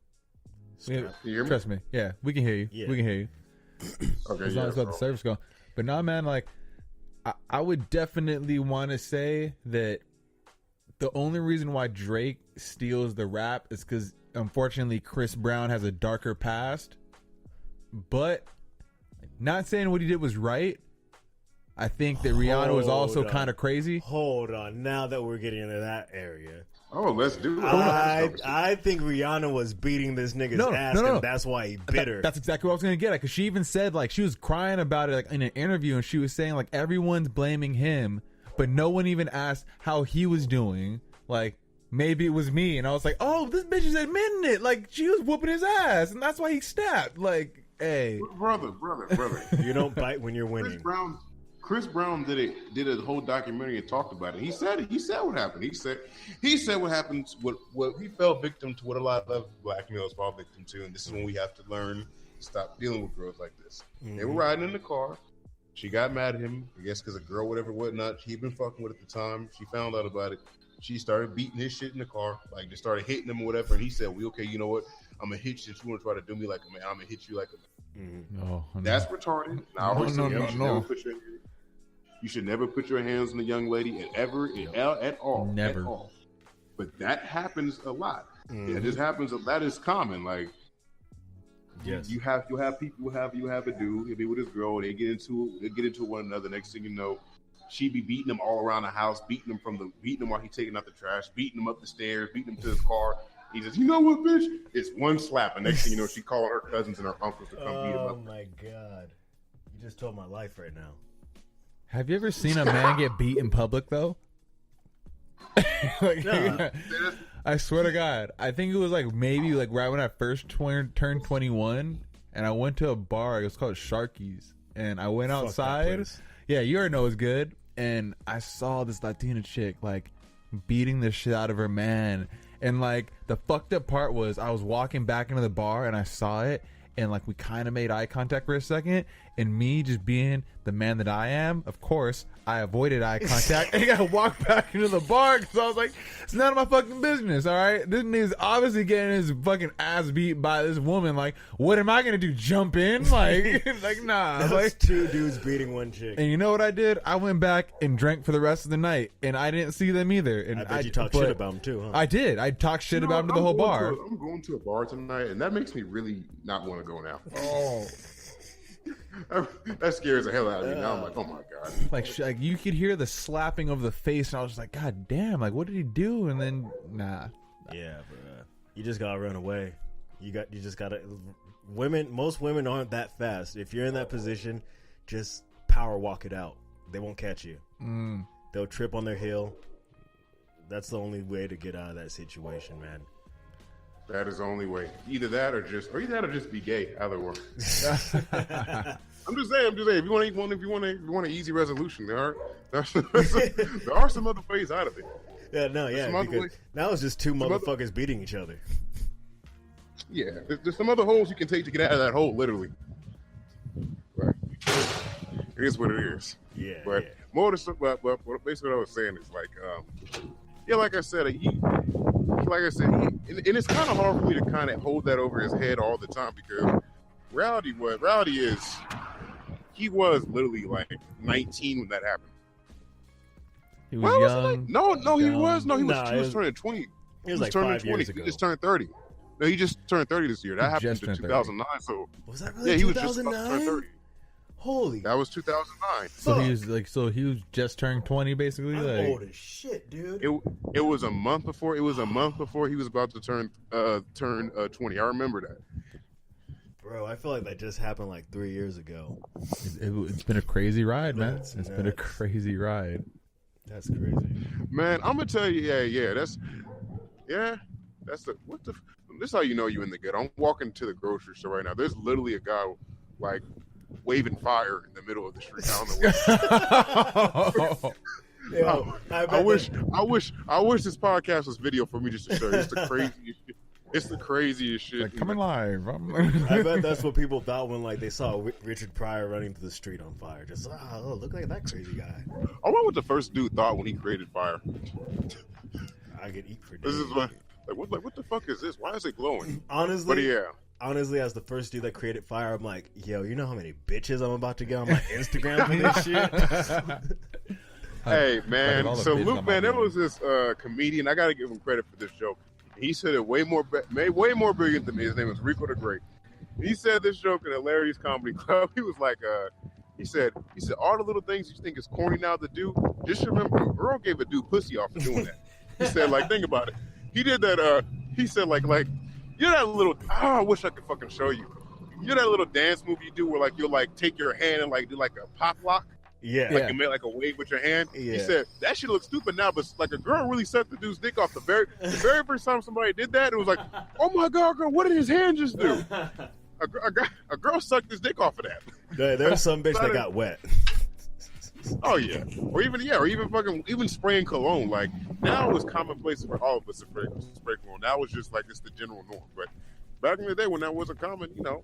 You hear me? Trust me. Yeah, we can hear you. Yeah. We can hear you. Okay, As long as the service going. But no, man. Like, I would definitely want to say that the only reason why Drake steals the rap is because, unfortunately, Chris Brown has a darker past. But not saying what he did was right. I think that Rihanna was also kind of crazy. Hold on. Now that we're getting into that area. Oh, let's do it. I think Rihanna was beating this nigga's ass, and that's why he bit her. That's exactly what I was going to get at, because she even said, like, she was crying about it like in an interview, and she was saying, like, everyone's blaming him, but no one even asked how he was doing. Like, maybe it was me. And I was like, oh, this bitch is admitting it. Like, she was whooping his ass, and that's why he snapped. Like, hey. Brother. You don't bite when you're winning. Chris Brown did a whole documentary and talked about it. He said what happened. He said what happened. What he fell victim to, what a lot of black males fall victim to, and this is when we have to learn to stop dealing with girls like this. Mm-hmm. They were riding in the car. She got mad at him, I guess, because a girl, whatever, whatnot, he'd been fucking with at the time. She found out about it. She started beating his shit in the car, like just started hitting him or whatever. And he said, "Well, okay, you know what? I'm gonna hit you. Since you want to try to do me like a man, I'm gonna hit you like a man." Mm-hmm. No. That's retarded. No. You should never put your hands on a young lady at all. Never. At all. But that happens a lot. Mm-hmm. Yeah, this happens. That is common. Like, yes, you have people. You have a dude. He'll be with his girl. They get into one another. Next thing you know, she be beating him all around the house, beating him while he's taking out the trash, beating him up the stairs, beating him to his car. He says, "You know what, bitch?" It's one slap, and next thing you know, she calling her cousins and her uncles to come beat him up. Oh my god! You just told my life right now. Have you ever seen a man get beat in public, though? I swear to God. I think it was maybe right when I first turned 21, and I went to a bar. It was called Sharky's, and I went outside. Yeah, you already know it's good. And I saw this Latina chick beating the shit out of her man. And the fucked up part was I was walking back into the bar and I saw it. And we kind of made eye contact for a second, And me just being the man that I am, of course, I avoided eye contact and I walked back into the bar because I was like, it's none of my fucking business, all right? This nigga's obviously getting his fucking ass beat by this woman. Like, what am I going to do, jump in? Like, like nah. That was 2 dudes beating 1 chick. And you know what I did? I went back and drank for the rest of the night, and I didn't see them either. And I bet you talked shit about them too, huh? I did. I talked shit about them to the whole bar. I'm going to a bar tonight, and that makes me really not want to go now. Oh. That scares the hell out of me. Now I'm like, oh my god! Like you could hear the slapping of the face, and I was just like, God damn! Like, what did he do? And then, nah. Yeah, but you just gotta run away. You just gotta. Most women aren't that fast. If you're in that position, just power walk it out. They won't catch you. They'll trip on their heel. That's the only way to get out of that situation, man. That is the only way. Either that or just be gay. Either one. I'm just saying. If you want an easy resolution, there are some other ways out of it. Yeah, no, yeah. Because now it's just 2 motherfuckers beating each other. Yeah, there's some other holes you can take to get out of that hole, literally. But it is what it is. Yeah. But more to stuff. But basically, what I was saying is like, like I said, and it's kind of hard for me to kind of hold that over his head all the time because reality is he was literally like 19 when that happened. He was young. He was turning 20. He was like turning 5 years ago. He just turned 30. No, he just turned 30 this year. That happened in 2009. So was that really 2009? He was just about to turn 30. Holy. That was 2009. So he was just turned 20, basically. I'm old as shit, dude. It was a month before. It was a month before he was about to turn 20. I remember that. Bro, I feel like that just happened like 3 years ago. It's been a crazy ride, man. It's been a crazy ride. That's crazy, man. I'm gonna tell you, That's this is how you know you in the ghetto. I'm walking to the grocery store right now. There's literally a guy like waving fire in the middle of the street. I don't know what. I wish this podcast was video for me just to show you. It's the craziest shit. Like, coming live. I bet that's what people thought when like they saw Richard Pryor running through the street on fire. Just look like that crazy guy. I wonder what the first dude thought when he created fire. I could eat for days. This is what the fuck is this? Why is it glowing? Honestly, as the first dude that created fire, I'm like, yo, you know how many bitches I'm about to get on my Instagram for this shit? Hey, man. So, Luke, man, there was this comedian. I got to give him credit for this joke. He said it way more brilliant than me. His name is Rico the Great. He said this joke in Hilarious Comedy Club. He was like, he said, all the little things you think is corny now to do, just remember, a girl gave a dude pussy off for doing that. He said, like, think about it. He did that, he said, like, you know that little, I wish I could fucking show you. You know that little dance move you do where, like, you'll, like, take your hand and, like, do, like, a pop lock? Yeah. Like, you make, like, a wave with your hand? Yeah. He said, that shit looks stupid now, but, like, a girl really sucked the dude's dick off the very first time somebody did that. It was like, oh, my God, girl, what did his hand just do? A girl sucked his dick off of that. There's some bitch that got wet. Oh yeah, or even spraying cologne. Like now it's commonplace for all of us to spray cologne. Now it's just like it's the general norm. But back in the day when that wasn't common, you know,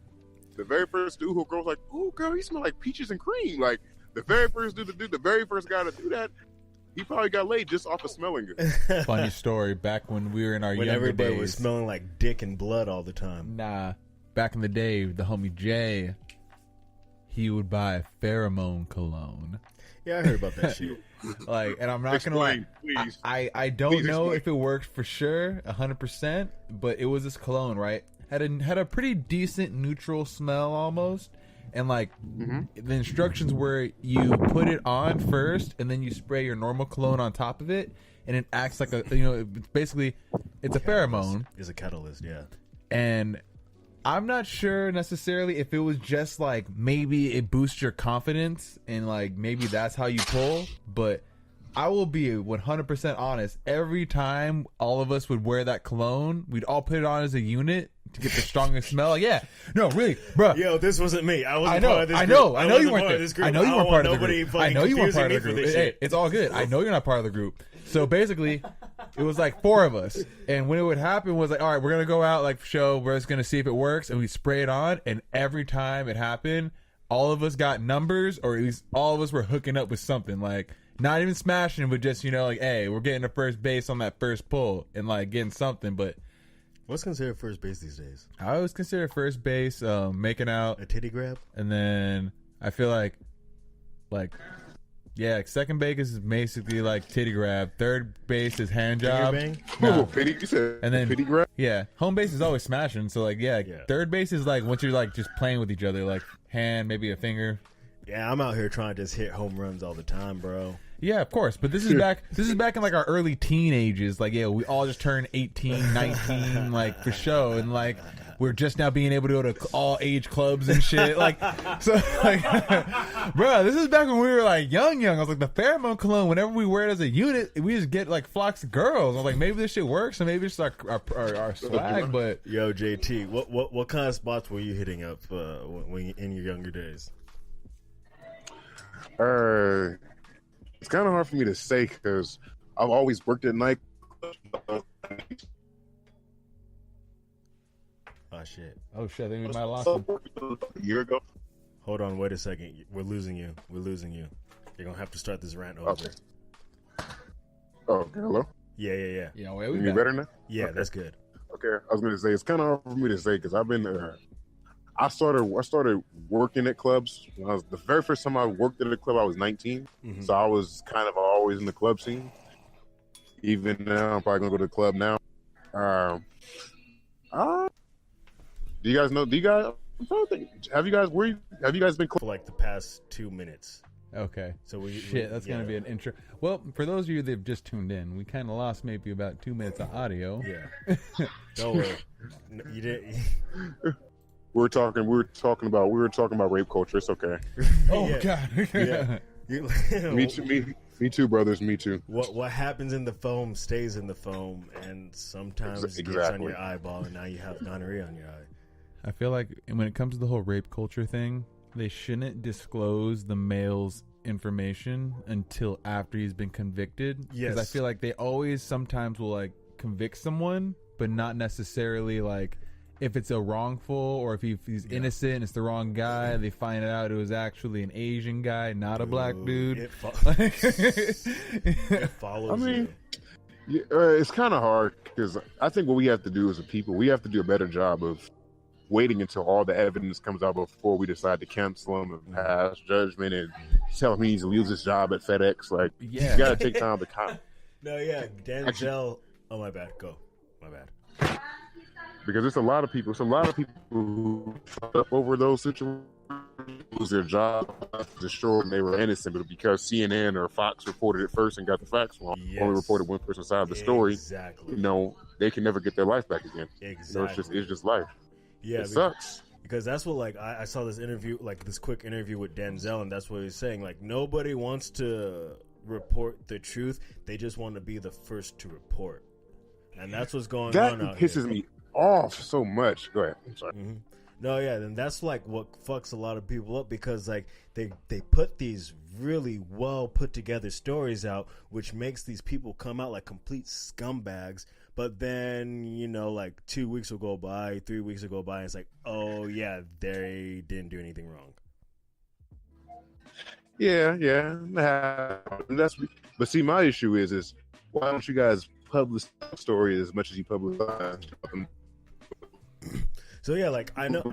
the very first dude who girls like, "Ooh, girl, you smell like peaches and cream." Like the very first the very first guy to do that, he probably got laid just off of smelling good. Funny story. Back when we were in our when younger everybody days, was smelling like dick and blood all the time. Nah, back in the day, the homie Jay, he would buy pheromone cologne. Yeah, I heard about that shit. Like, and I'm not gonna lie, please. I don't know if it worked for sure, 100%, but it was this cologne, right? Had a pretty decent neutral smell almost, and like the instructions were you put it on first, and then you spray your normal cologne on top of it, and it acts like it's a pheromone. It's a catalyst, yeah. And I'm not sure necessarily if it was just like maybe it boosts your confidence and like maybe that's how you pull, but I will be 100% honest. Every time all of us would wear that cologne, we'd all put it on as a unit to get the strongest smell. Like, yeah, no, really, bro. Yo, this wasn't me. I wasn't part of this group. I know you weren't there. I know you weren't part of the group. I know you weren't part of the group. Hey, it's all good. I know you're not part of the group. So basically, it was like 4 of us, and when it would happen was like, all right, we're gonna go out like show. We're just gonna see if it works, and we spray it on, and every time it happened, all of us got numbers, or at least all of us were hooking up with something. Like, not even smashing, but just, like, hey, we're getting to first base on that first pull and, like, getting something. But what's considered first base these days? I always consider first base making out. A titty grab? And then I feel like, yeah, second base is basically like titty grab. Third base is hand job. Bang? No. Pity, you said And then pity grab? Yeah, home base is always smashing. So like, yeah, third base is like once you're like just playing with each other, like hand, maybe a finger. Yeah, I'm out here trying to just hit home runs all the time, bro. Yeah, of course. But this is back. This is back in like our early teenagers. Like, yeah, we all just turned 18, 19, like for show, and like we're just now being able to go to all age clubs and shit. Like, so like, bro, this is back when we were like young. I was like, the pheromone cologne. Whenever we wear it as a unit, we just get like flocks of girls. I was like, maybe this shit works, and maybe it's our swag. But yo, JT, what kind of spots were you hitting up when in your younger days? It's kind of hard for me to say because I've always worked at night. Oh shit! I think we might have lost him. A year ago. Hold on, wait a second. We're losing you. You're gonna have to start this rant over. Okay. Oh, okay, hello. Yeah. Yeah, well, You better now? Yeah, okay. That's good. Okay, I was gonna say it's kind of hard for me to say because I've been. I started working at clubs. The very first time I worked at a club, I was 19. Mm-hmm. So I was kind of always in the club scene. Even now, I'm probably gonna go to the club now. Do you guys know? I'm trying to think. Have you guys been For like the past 2 minutes. Okay. So that's gonna be an intro. Well, for those of you that have just tuned in, we kind of lost maybe about 2 minutes of audio. Yeah. Don't worry. No, you didn't. We were talking about rape culture. It's okay. Oh Yeah. God. Yeah. Me too, brothers. Me too. What happens in the foam stays in the foam, and sometimes it gets on your eyeball, and now you have gonorrhea on your eye. I feel like when it comes to the whole rape culture thing, they shouldn't disclose the male's information until after he's been convicted. Yes. Because I feel like they always sometimes will like convict someone, but not necessarily like if it's a wrongful or if he's innocent and it's the wrong guy. They find out it was actually an Asian guy, not a black dude. It follows. I mean, it's kind of hard because I think what we have to do as a people, we have to do a better job of waiting until all the evidence comes out before we decide to cancel him and pass judgment and tell him he needs to lose his job at FedEx. Like, you got to take time to count. No, yeah, Denzel. Oh, my bad. Go. My bad. Because there's a lot of people who fuck up over those situations, lose their job, destroyed, and they were innocent, but because CNN or Fox reported it first and got the facts wrong, only reported one person's side of the story, exactly. They can never get their life back again. Exactly. It's just life. Yeah, it sucks. Because that's what, like, I saw this interview, like this quick interview with Denzel, and that's what he's saying. Like, nobody wants to report the truth; they just want to be the first to report, and that's what's going on. That pisses me off so much. Go ahead. I'm sorry. Mm-hmm. No, yeah, and that's like what fucks a lot of people up because like they put these really well put together stories out, which makes these people come out like complete scumbags. But then, like 2 weeks will go by, 3 weeks will go by, and it's like, oh yeah, they didn't do anything wrong. Yeah. But see, my issue is why don't you guys publish the story as much as you publicize? So yeah, like I know.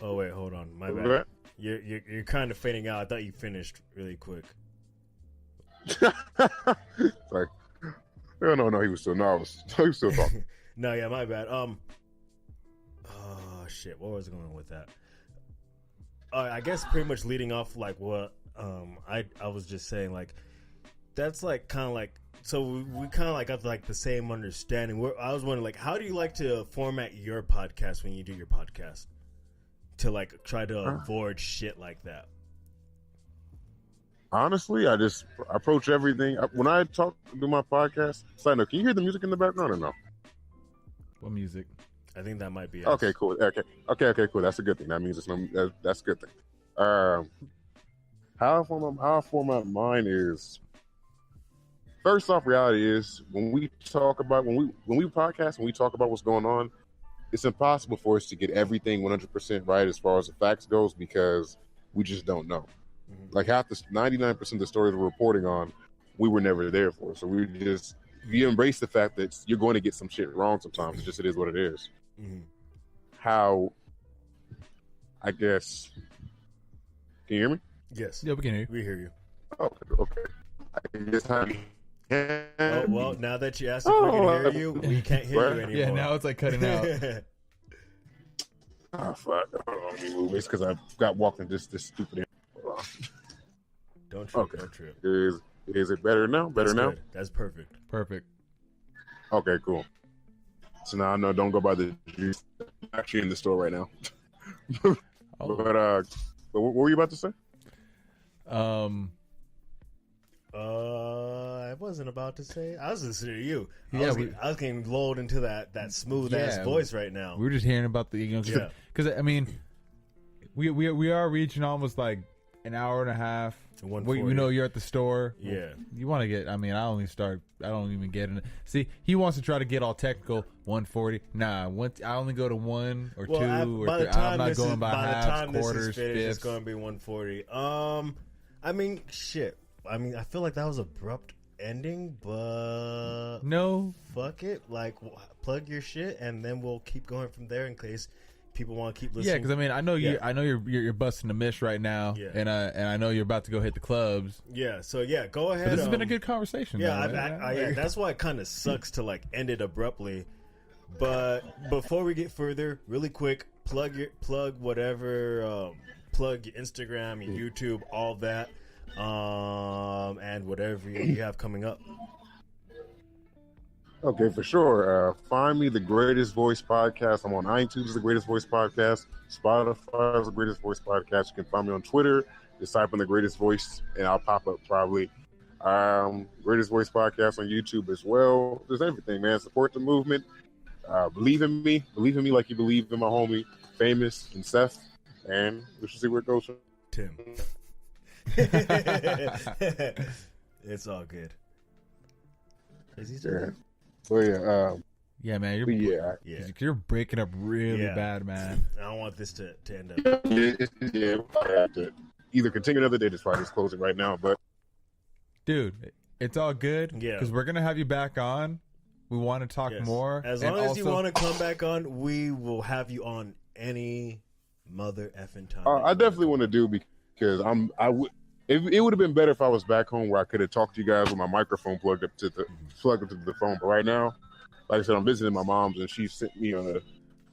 Oh wait, hold on, my bad. You're kind of fading out. I thought you finished really quick. Sorry. No, he was still talking. No, yeah, my bad. Oh shit, what was going on with that? I guess pretty much leading off like what I was just saying, like that's like kind of like. So we kind of like got like the same understanding. I was wondering, like, how do you like to format your podcast when you do your podcast to like try to avoid shit like that? Honestly, I just approach everything when I do my podcast. Side note, can you hear the music in the background or no? What music? I think that might be. Okay, cool. Okay, cool. That's a good thing. That means that's a good thing. How I format mine is. First off, reality is when we talk about when we podcast, when we talk about what's going on, it's impossible for us to get everything 100% right as far as the facts goes because we just don't know. Like 99% of the stories we're reporting on, we were never there for. So you embrace the fact that you're going to get some shit wrong sometimes. It is what it is. How, I guess, can you hear me? Yes. Yeah, we can hear you. We hear you. Okay. I guess how Oh, well, now that you asked if we can hear you, we can't hear you anymore. Yeah, now it's like cutting out. Fuck. Let me move. It's because I got walking this stupid. Don't trip. Okay. Don't trip. Is it better now? Better now? Good. That's perfect. Perfect. Okay, cool. So now I know don't go by the juice. I'm actually in the store right now. But what were you about to say? I wasn't about to say. I was listening to you. I was getting lulled into that smooth ass voice right now. We were just hearing about the because I mean, we are reaching almost like an hour and a half. We know you're at the store. Yeah, you want to get. I mean, I don't even get in it. See, he wants to try to get all technical. 140. Nah, I only go to 1 or 2 or 3. I'm not going by halves, quarters, fifths. It's going to be 140. I mean, shit. I mean, I feel like that was abrupt ending, but no, fuck it. Like, plug your shit, and then we'll keep going from there in case people want to keep listening. Yeah, because I mean, I know you're busting the mish right now, and I know you're about to go hit the clubs. Yeah, so yeah, go ahead. But this has been a good conversation. Yeah, though, yeah, that's why it kind of sucks to like end it abruptly. But before we get further, really quick, plug whatever, plug your Instagram, your YouTube, all that. And whatever you have coming up. Okay, for sure. Find me, The Greatest Voice Podcast. I'm on iTunes, The Greatest Voice Podcast. Spotify is The Greatest Voice Podcast. You can find me on Twitter. Just type in The Greatest Voice, and I'll pop up probably. Greatest Voice Podcast on YouTube as well. There's everything, man. Support the movement. Believe in me. Believe in me like you believe in my homie, Famous, and Seth. And we should see where it goes. Tim. It's all good. Is he still there? Well, yeah, man. You're breaking up really bad, man. I don't want this to end up. Yeah, I have to either continue another day. Just probably just close it right now. But dude, it's all good. Yeah, because we're gonna have you back on. We want to talk more. As long as you want to come back on, we will have you on any mother effing time. I definitely want to do because it would have been better if I was back home where I could have talked to you guys with my microphone plugged up to the phone. But right now, like I said, I'm visiting my mom's and she sent me on a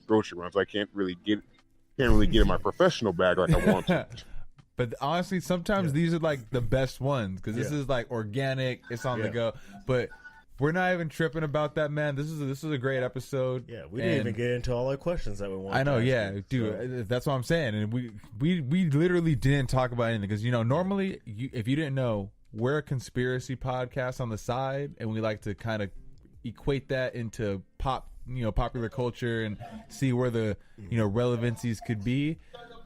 grocery run, so I can't really get in my professional bag like I want to. But honestly, sometimes these are like the best ones because this is like organic. It's on the go, but. We're not even tripping about that, man. This is a great episode. Yeah, we didn't even get into all our questions that we wanted. I know, dude. So. That's what I'm saying. And we literally didn't talk about anything because normally, if you didn't know, we're a conspiracy podcast on the side, and we like to kind of equate that into popular culture and see where the relevancies could be.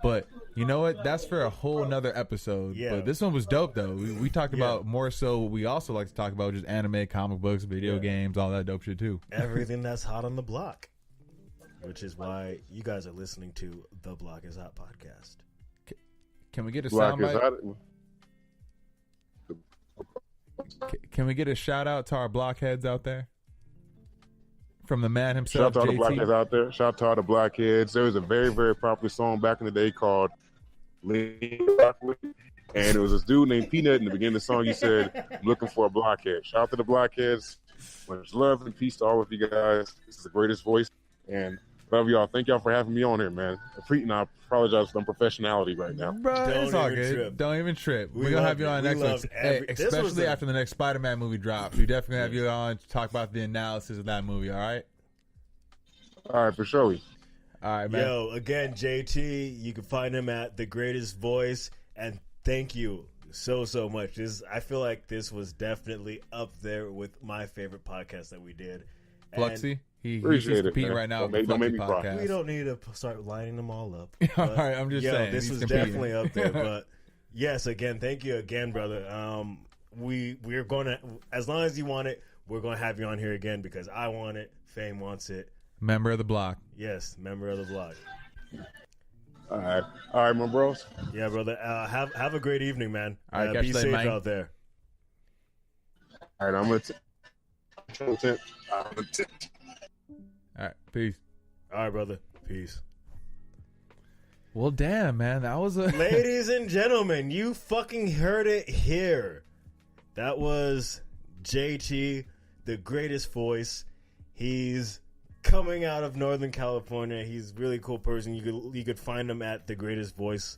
But you know what? That's for a whole nother episode. Yeah. But this one was dope, though. We talked about more so what we also like to talk about, just anime, comic books, video games, all that dope shit, too. Everything that's hot on the block, which is why you guys are listening to the Block is Hot podcast. Can we get a soundbite? Can we get a shout out to our blockheads out there? From the man himself, shout out to JT. all the blockheads out there. Shout out to all the blockheads. There was a very, very popular song back in the day called Lean Broccoli. And it was this dude named Peanut. In the beginning of the song, he said, I'm looking for a blockhead. Shout out to the blockheads. Much love and peace to all of you guys. This is The Greatest Voice. And love y'all. Thank y'all for having me on here, man. And I apologize for unprofessionality right now. Bro, it's all good. Trip. Don't even trip. We're going to have you on next week. Especially after the next Spider-Man movie drops. We definitely have you on to talk about the analysis of that movie, all right? All right, for sure. All right, man. Yo, again, JT, you can find him at The Greatest Voice. And thank you so much. I feel like this was definitely up there with my favorite podcast that we did. Fluxy? He's competing right now with the Fluxy podcast. We don't need to start lining them all up. All right, I'm just saying. This was definitely up there. But yes, again, thank you again, brother. We're going to, as long as you want it, we're going to have you on here again because I want it. Fame wants it. Member of the block. Yes, member of the block. All right, my bros. Yeah, brother. Have a great evening, man. All right, catch be you later, safe man. out there. All right, I'm gonna. All right, peace. All right, brother. Peace. Well, damn, man, that was a Ladies and gentlemen, you fucking heard it here. That was JT, the greatest voice. He's coming out of Northern California. He's a really cool person. You could find him at the greatest voice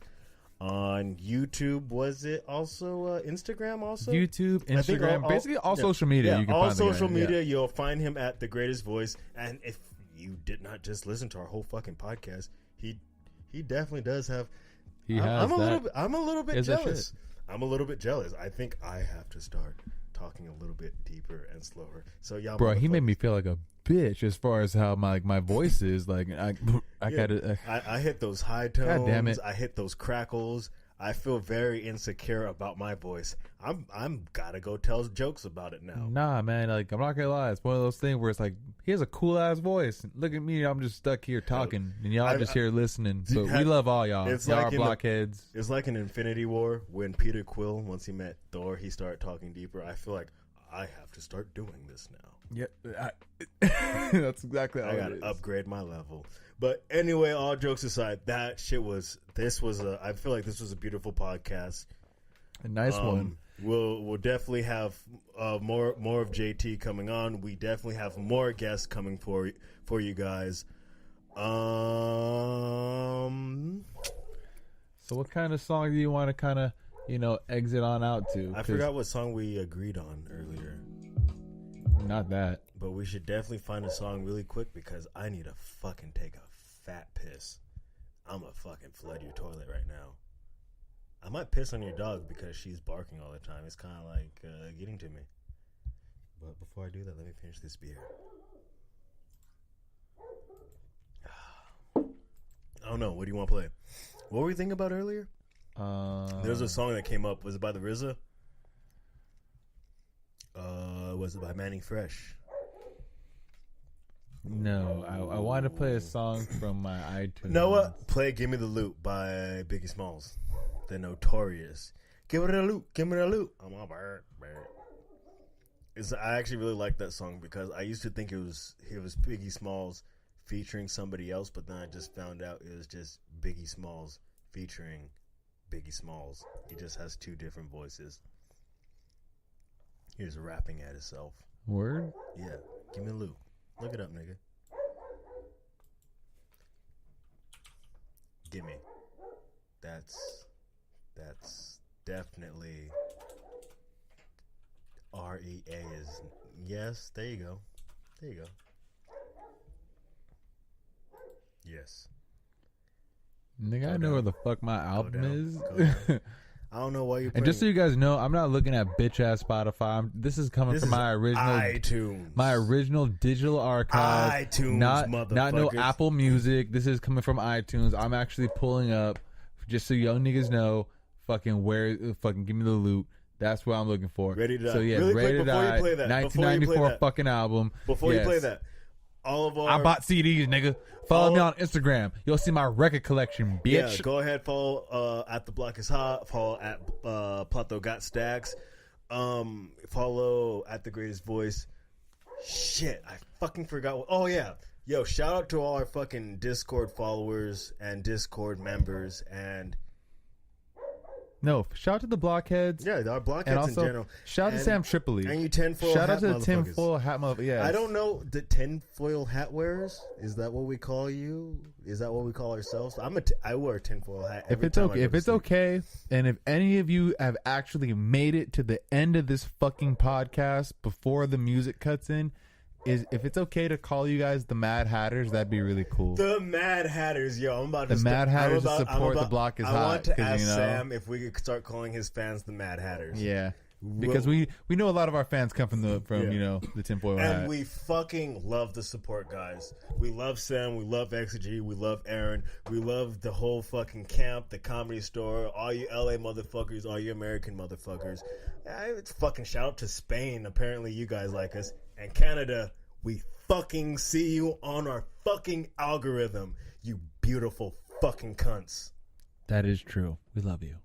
on YouTube. Was it also Instagram? Also YouTube, I think Instagram, basically all social media. Yeah, You can all find the guy. social media. Yeah. You'll find him at the greatest voice. And if you did not just listen to our whole fucking podcast, he definitely does have. He has that. I'm a little bit Is that jealous. I'm a little bit jealous. I think I have to start talking a little bit deeper and slower. So y'all, Bro, he made me feel like a bitch as far as how my voice is. Like I gotta. I hit those high tones. God damn it. I hit those crackles. I feel very insecure about my voice. I'm gotta go tell jokes about it now. Nah, man. Like I'm not gonna lie. It's one of those things where it's like he has a cool ass voice. Look at me. I'm just stuck here talking, and y'all just here listening. But we love all y'all. It's Y'all like are blockheads. It's like in Infinity War when Peter Quill, once he met Thor, he started talking deeper. I feel like I have to start doing this now. Yeah, that's exactly how I it gotta is. upgrade my level. But anyway, all jokes aside, I feel like this was a beautiful podcast. A nice one. We'll definitely have more of JT coming on. We definitely have more guests coming for you guys. So what kind of song do you want to kind of exit on out to? I forgot what song we agreed on earlier. Not that. But we should definitely find a song really quick because I need to fucking take a fat piss. I'm gonna fucking flood your toilet right now. I might piss on your dog because she's barking all the time. It's kind of like getting to me. But before I do that, let me finish this beer. I don't know. What do you want to play? What were we thinking about earlier? There's a song that came up. Was it by the RZA? Was it by Manny Fresh? No, I want to play a song from my iTunes. Know what? Play "Give Me the Loot" by Biggie Smalls, the Notorious. Give me the loot, give me the loot. I'm all bird. I actually really like that song because I used to think it was Biggie Smalls featuring somebody else, but then I just found out it was just Biggie Smalls featuring Biggie Smalls. He just has two different voices. He was rapping at himself. Word? Yeah. Give me the loot. Look it up, nigga. Gimme. That's definitely REA is yes. There you go. There you go. Yes. Nigga, I know where the fuck my album is. I don't know why you're. And just so you guys know, I'm not looking at bitch ass Spotify. This is coming from my original iTunes, my original digital archive. iTunes, not no motherfuckers. Apple Music. This is coming from iTunes. I'm actually pulling up, just so young niggas know, fucking give me the loot. That's what I'm looking for. Ready to Die. So yeah, Really Ready quick, to before you Die, play that, 1994 fucking album. Before Yes. you play that, all of our I bought CDs, nigga. Follow me on Instagram. You'll see my record collection, bitch. Yeah, go ahead, follow at The Block is Hot. Follow at Plato Got Stacks. Follow at The Greatest Voice. Shit, I fucking forgot. Oh, yeah. Yo, shout out to all our fucking Discord followers and Discord members and... No, shout out to the blockheads. Yeah, our blockheads and also, in general. Shout out to Sam Tripoli. And you tinfoil Shout hat out to the motherfuckers. tinfoil hat motherfuckers. Yeah. I don't know the tinfoil hat wearers. Is that what we call you? Is that what we call ourselves? I wear a tinfoil hat. If it's okay, and if any of you have actually made it to the end of this fucking podcast before the music cuts in, if it's okay to call you guys the Mad Hatters, that'd be really cool. The Mad Hatters, yo! I'm about the to Mad Hatters to support The Block is Hot. I want to ask you know, Sam if we could start calling his fans the Mad Hatters. Yeah, because we know a lot of our fans come from the tinfoil hat. And we fucking love the support, guys. We love Sam. We love XG. We love Aaron. We love the whole fucking camp, the Comedy Store, all you LA motherfuckers, all you American motherfuckers. It's fucking shout out to Spain. Apparently, you guys like us. And Canada, we fucking see you on our fucking algorithm, you beautiful fucking cunts. That is true. We love you.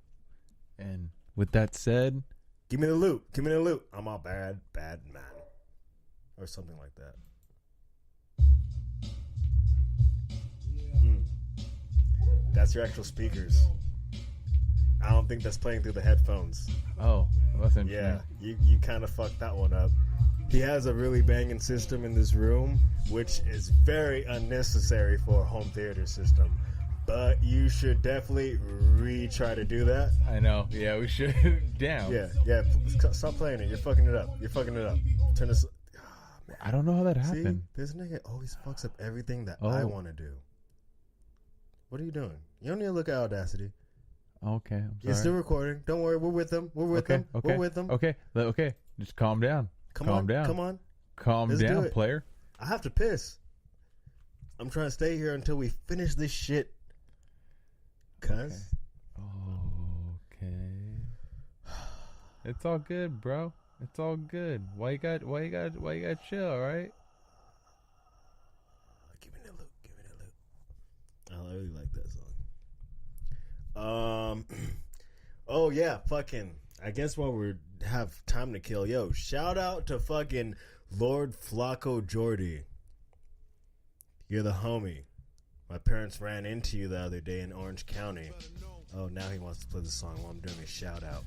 And with that said, give me the loot. Give me the loot. I'm a bad man. Or something like that. That's your actual speakers. I don't think that's playing through the headphones. oh, that's interesting. Yeah, you kind of fucked that one up. He has a really banging system in this room, which is very unnecessary for a home theater system. But you should definitely retry to do that. I know. Yeah, we should. Damn. Yeah. Stop playing it. You're fucking it up. Turn this. I don't know how that See, happened. this nigga always fucks up everything that I want to do. What are you doing? You don't need to look at Audacity. Okay, I'm sorry. You're still recording. Don't worry. We're with them. We're with them. Okay. We're with them. Okay. Just calm down. Calm down. Come on. Calm Let's do down, it. player. I have to piss. I'm trying to stay here until we finish this shit. Cuz. Okay. It's all good, bro. It's all good. Why you got chill, all right? Give me that loot. I really like that song. Oh yeah, fucking. I guess while we have time to kill, yo, shout out to fucking Lord Flacco Jordy. You're the homie. My parents ran into you the other day in Orange County. Oh, now he wants to play the song while I'm doing a shout out.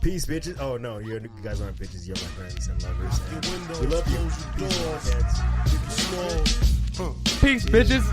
Peace, bitches. Oh no, you guys aren't bitches. You're my friends and lovers. And we love you. Peace, bitches.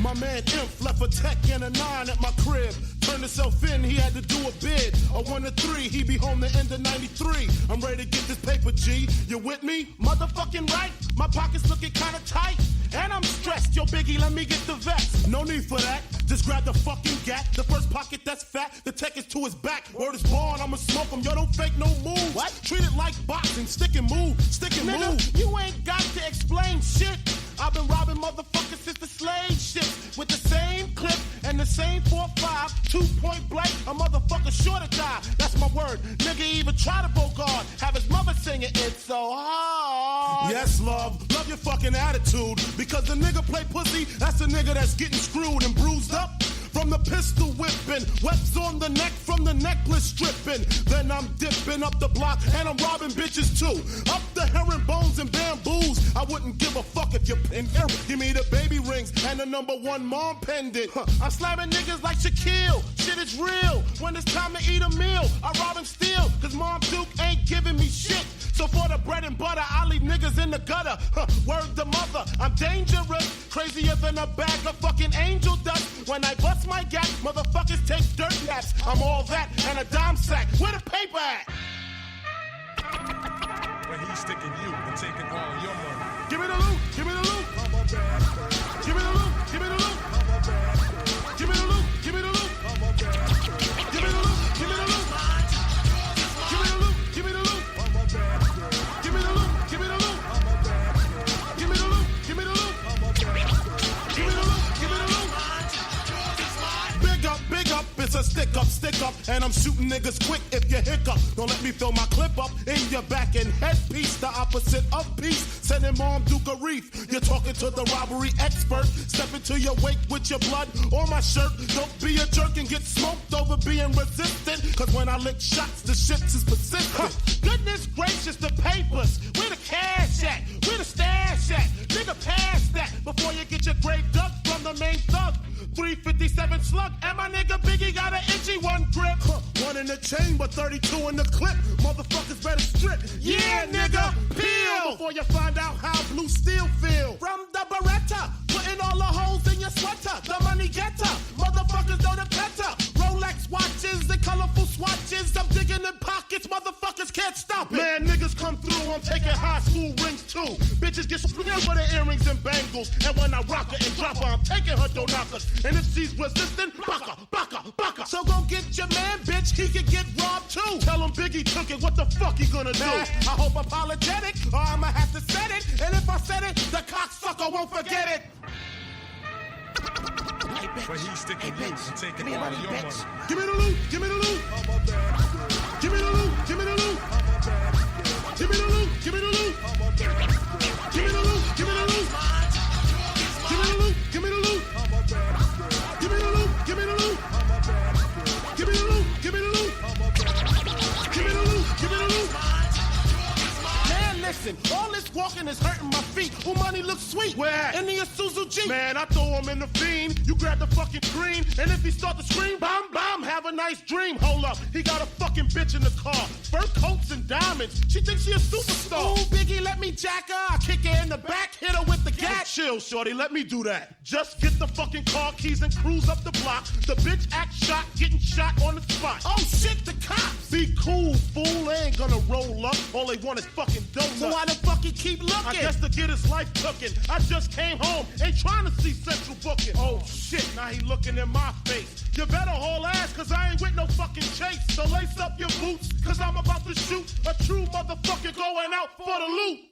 My man Imp left a tech and a 9 at my crib. Turned himself in, he had to do a bid. A 1 to 3, he be home the end of 93. I'm ready to get this paper, G. You with me? Motherfucking right. My pockets looking kinda tight. And I'm stressed. Yo, Biggie, let me get the vest. No need for that. Just grab the fucking gat. The first pocket that's fat. The tech is to his back. Word is born, I'ma smoke him. Yo, don't fake no move. What? Treat it like boxing. Stick and move. Stick and move. You ain't got to explain shit. I've been robbing motherfuckers since the slave shit. With the same clip and the same 4.5. 2-point blank. A motherfucker sure to die. That's my word. Nigga even try to bogart. Have his mother singing It's So Hard. Yes, love. Love your fucking attitude. Because the nigga play pussy, that's the nigga that's getting screwed and bruised up. From the pistol whipping, webs on the neck from the necklace stripping. Then I'm dipping up the block and I'm robbing bitches too. Up the herringbones and bamboos. I wouldn't give a fuck if you're in error. Give me the baby rings and the #1 mom pendant. I'm slamming niggas like Shaquille. Shit is real. When it's time to eat a meal, I rob and steal. Cause Mom Duke ain't giving me shit. So for the bread and butter, I leave niggas in the gutter. Word the mother, I'm dangerous. Crazier than a bag of fucking angel dust. When I bust my gap, motherfuckers take dirt naps. I'm all that and a dime sack. Where the paper at? When he's sticking you and taking all your money. Give me the loot, give me the loot. Give me the loot, give me the loot. Give me the loot, give me the loot. Give me the loot, give me the loot. Give me the loot, give me the loot. Give me the loot, give me the loot. Give me the loot, give me the loot. Give me the loot, give me the loot. Big up, it's a stick up, and I'm shooting niggas quick if you hiccup. Don't let me fill my clip up in your back and headpiece, the opposite of peace. Sending Mom Duke a reef. You're talking to the robbery expert. Step into your wake with your blood on my shirt. Don't be a jerk and get smoked over being resistant. Cause when I lick shots, the shit is persistent. Goodness gracious, the papers. Where the cash at? Where the stash at? Nigga, pass that before you get your grave dug from the main thug. 357 slug, and my nigga Biggie got an itchy one grip. One in the chamber, 32 in the clip. Motherfuckers better strip. Yeah, nigga, peel before you find out how blue steel feel. From the Beretta, putting all the holes in your sweater. The money getter, motherfuckers know the better. Rolex watches and colorful swatches. I'm digging in pockets, motherfuckers can't stop it. Man, niggas come through, I'm taking high school rings too. Bitches get split for the earrings and bangles. And when I rock her and drop her, I'm taking her dough knockers. And if she's resistant, baka. So go get your man, bitch, he could get robbed too. Tell him Biggie took it, what the fuck he gonna do? I hope apologetic, or I'ma have to set it. And if I said it, the cocksucker won't forget it. When he's sticking you and taking all your money. Give me the loot, give me the loot. Give me the loot, give me the loot. Give me the loot, give me the loot. Give me the loot, give me the loot. Listen, all this walking is hurting my feet. Who money looks sweet? Where at? In the Isuzu Jeep. Man, I throw him in the fiend. You grab the fucking cream, and if he start to scream, bomb, bomb, have a nice dream. Hold up, he got a fucking bitch in the car. Fur coats and diamonds. She thinks she a superstar. Ooh, Biggie, let me jack her. I kick her in the back, hit her with the gat. Chill, shorty, let me do that. Just get the fucking car keys and cruise up the block. The bitch act shot, getting shot on the spot. Oh shit, the cops. Be cool, fool. They ain't gonna roll up. All they want is fucking donuts. So why the fuck he keep looking? I guess to get his life cooking. I just came home, ain't trying to see central booking. Oh shit, now he looking in my face. You better haul ass, cause I ain't with no fucking chase. So lace up your boots, cause I'm about to shoot a true motherfucker going out for the loot.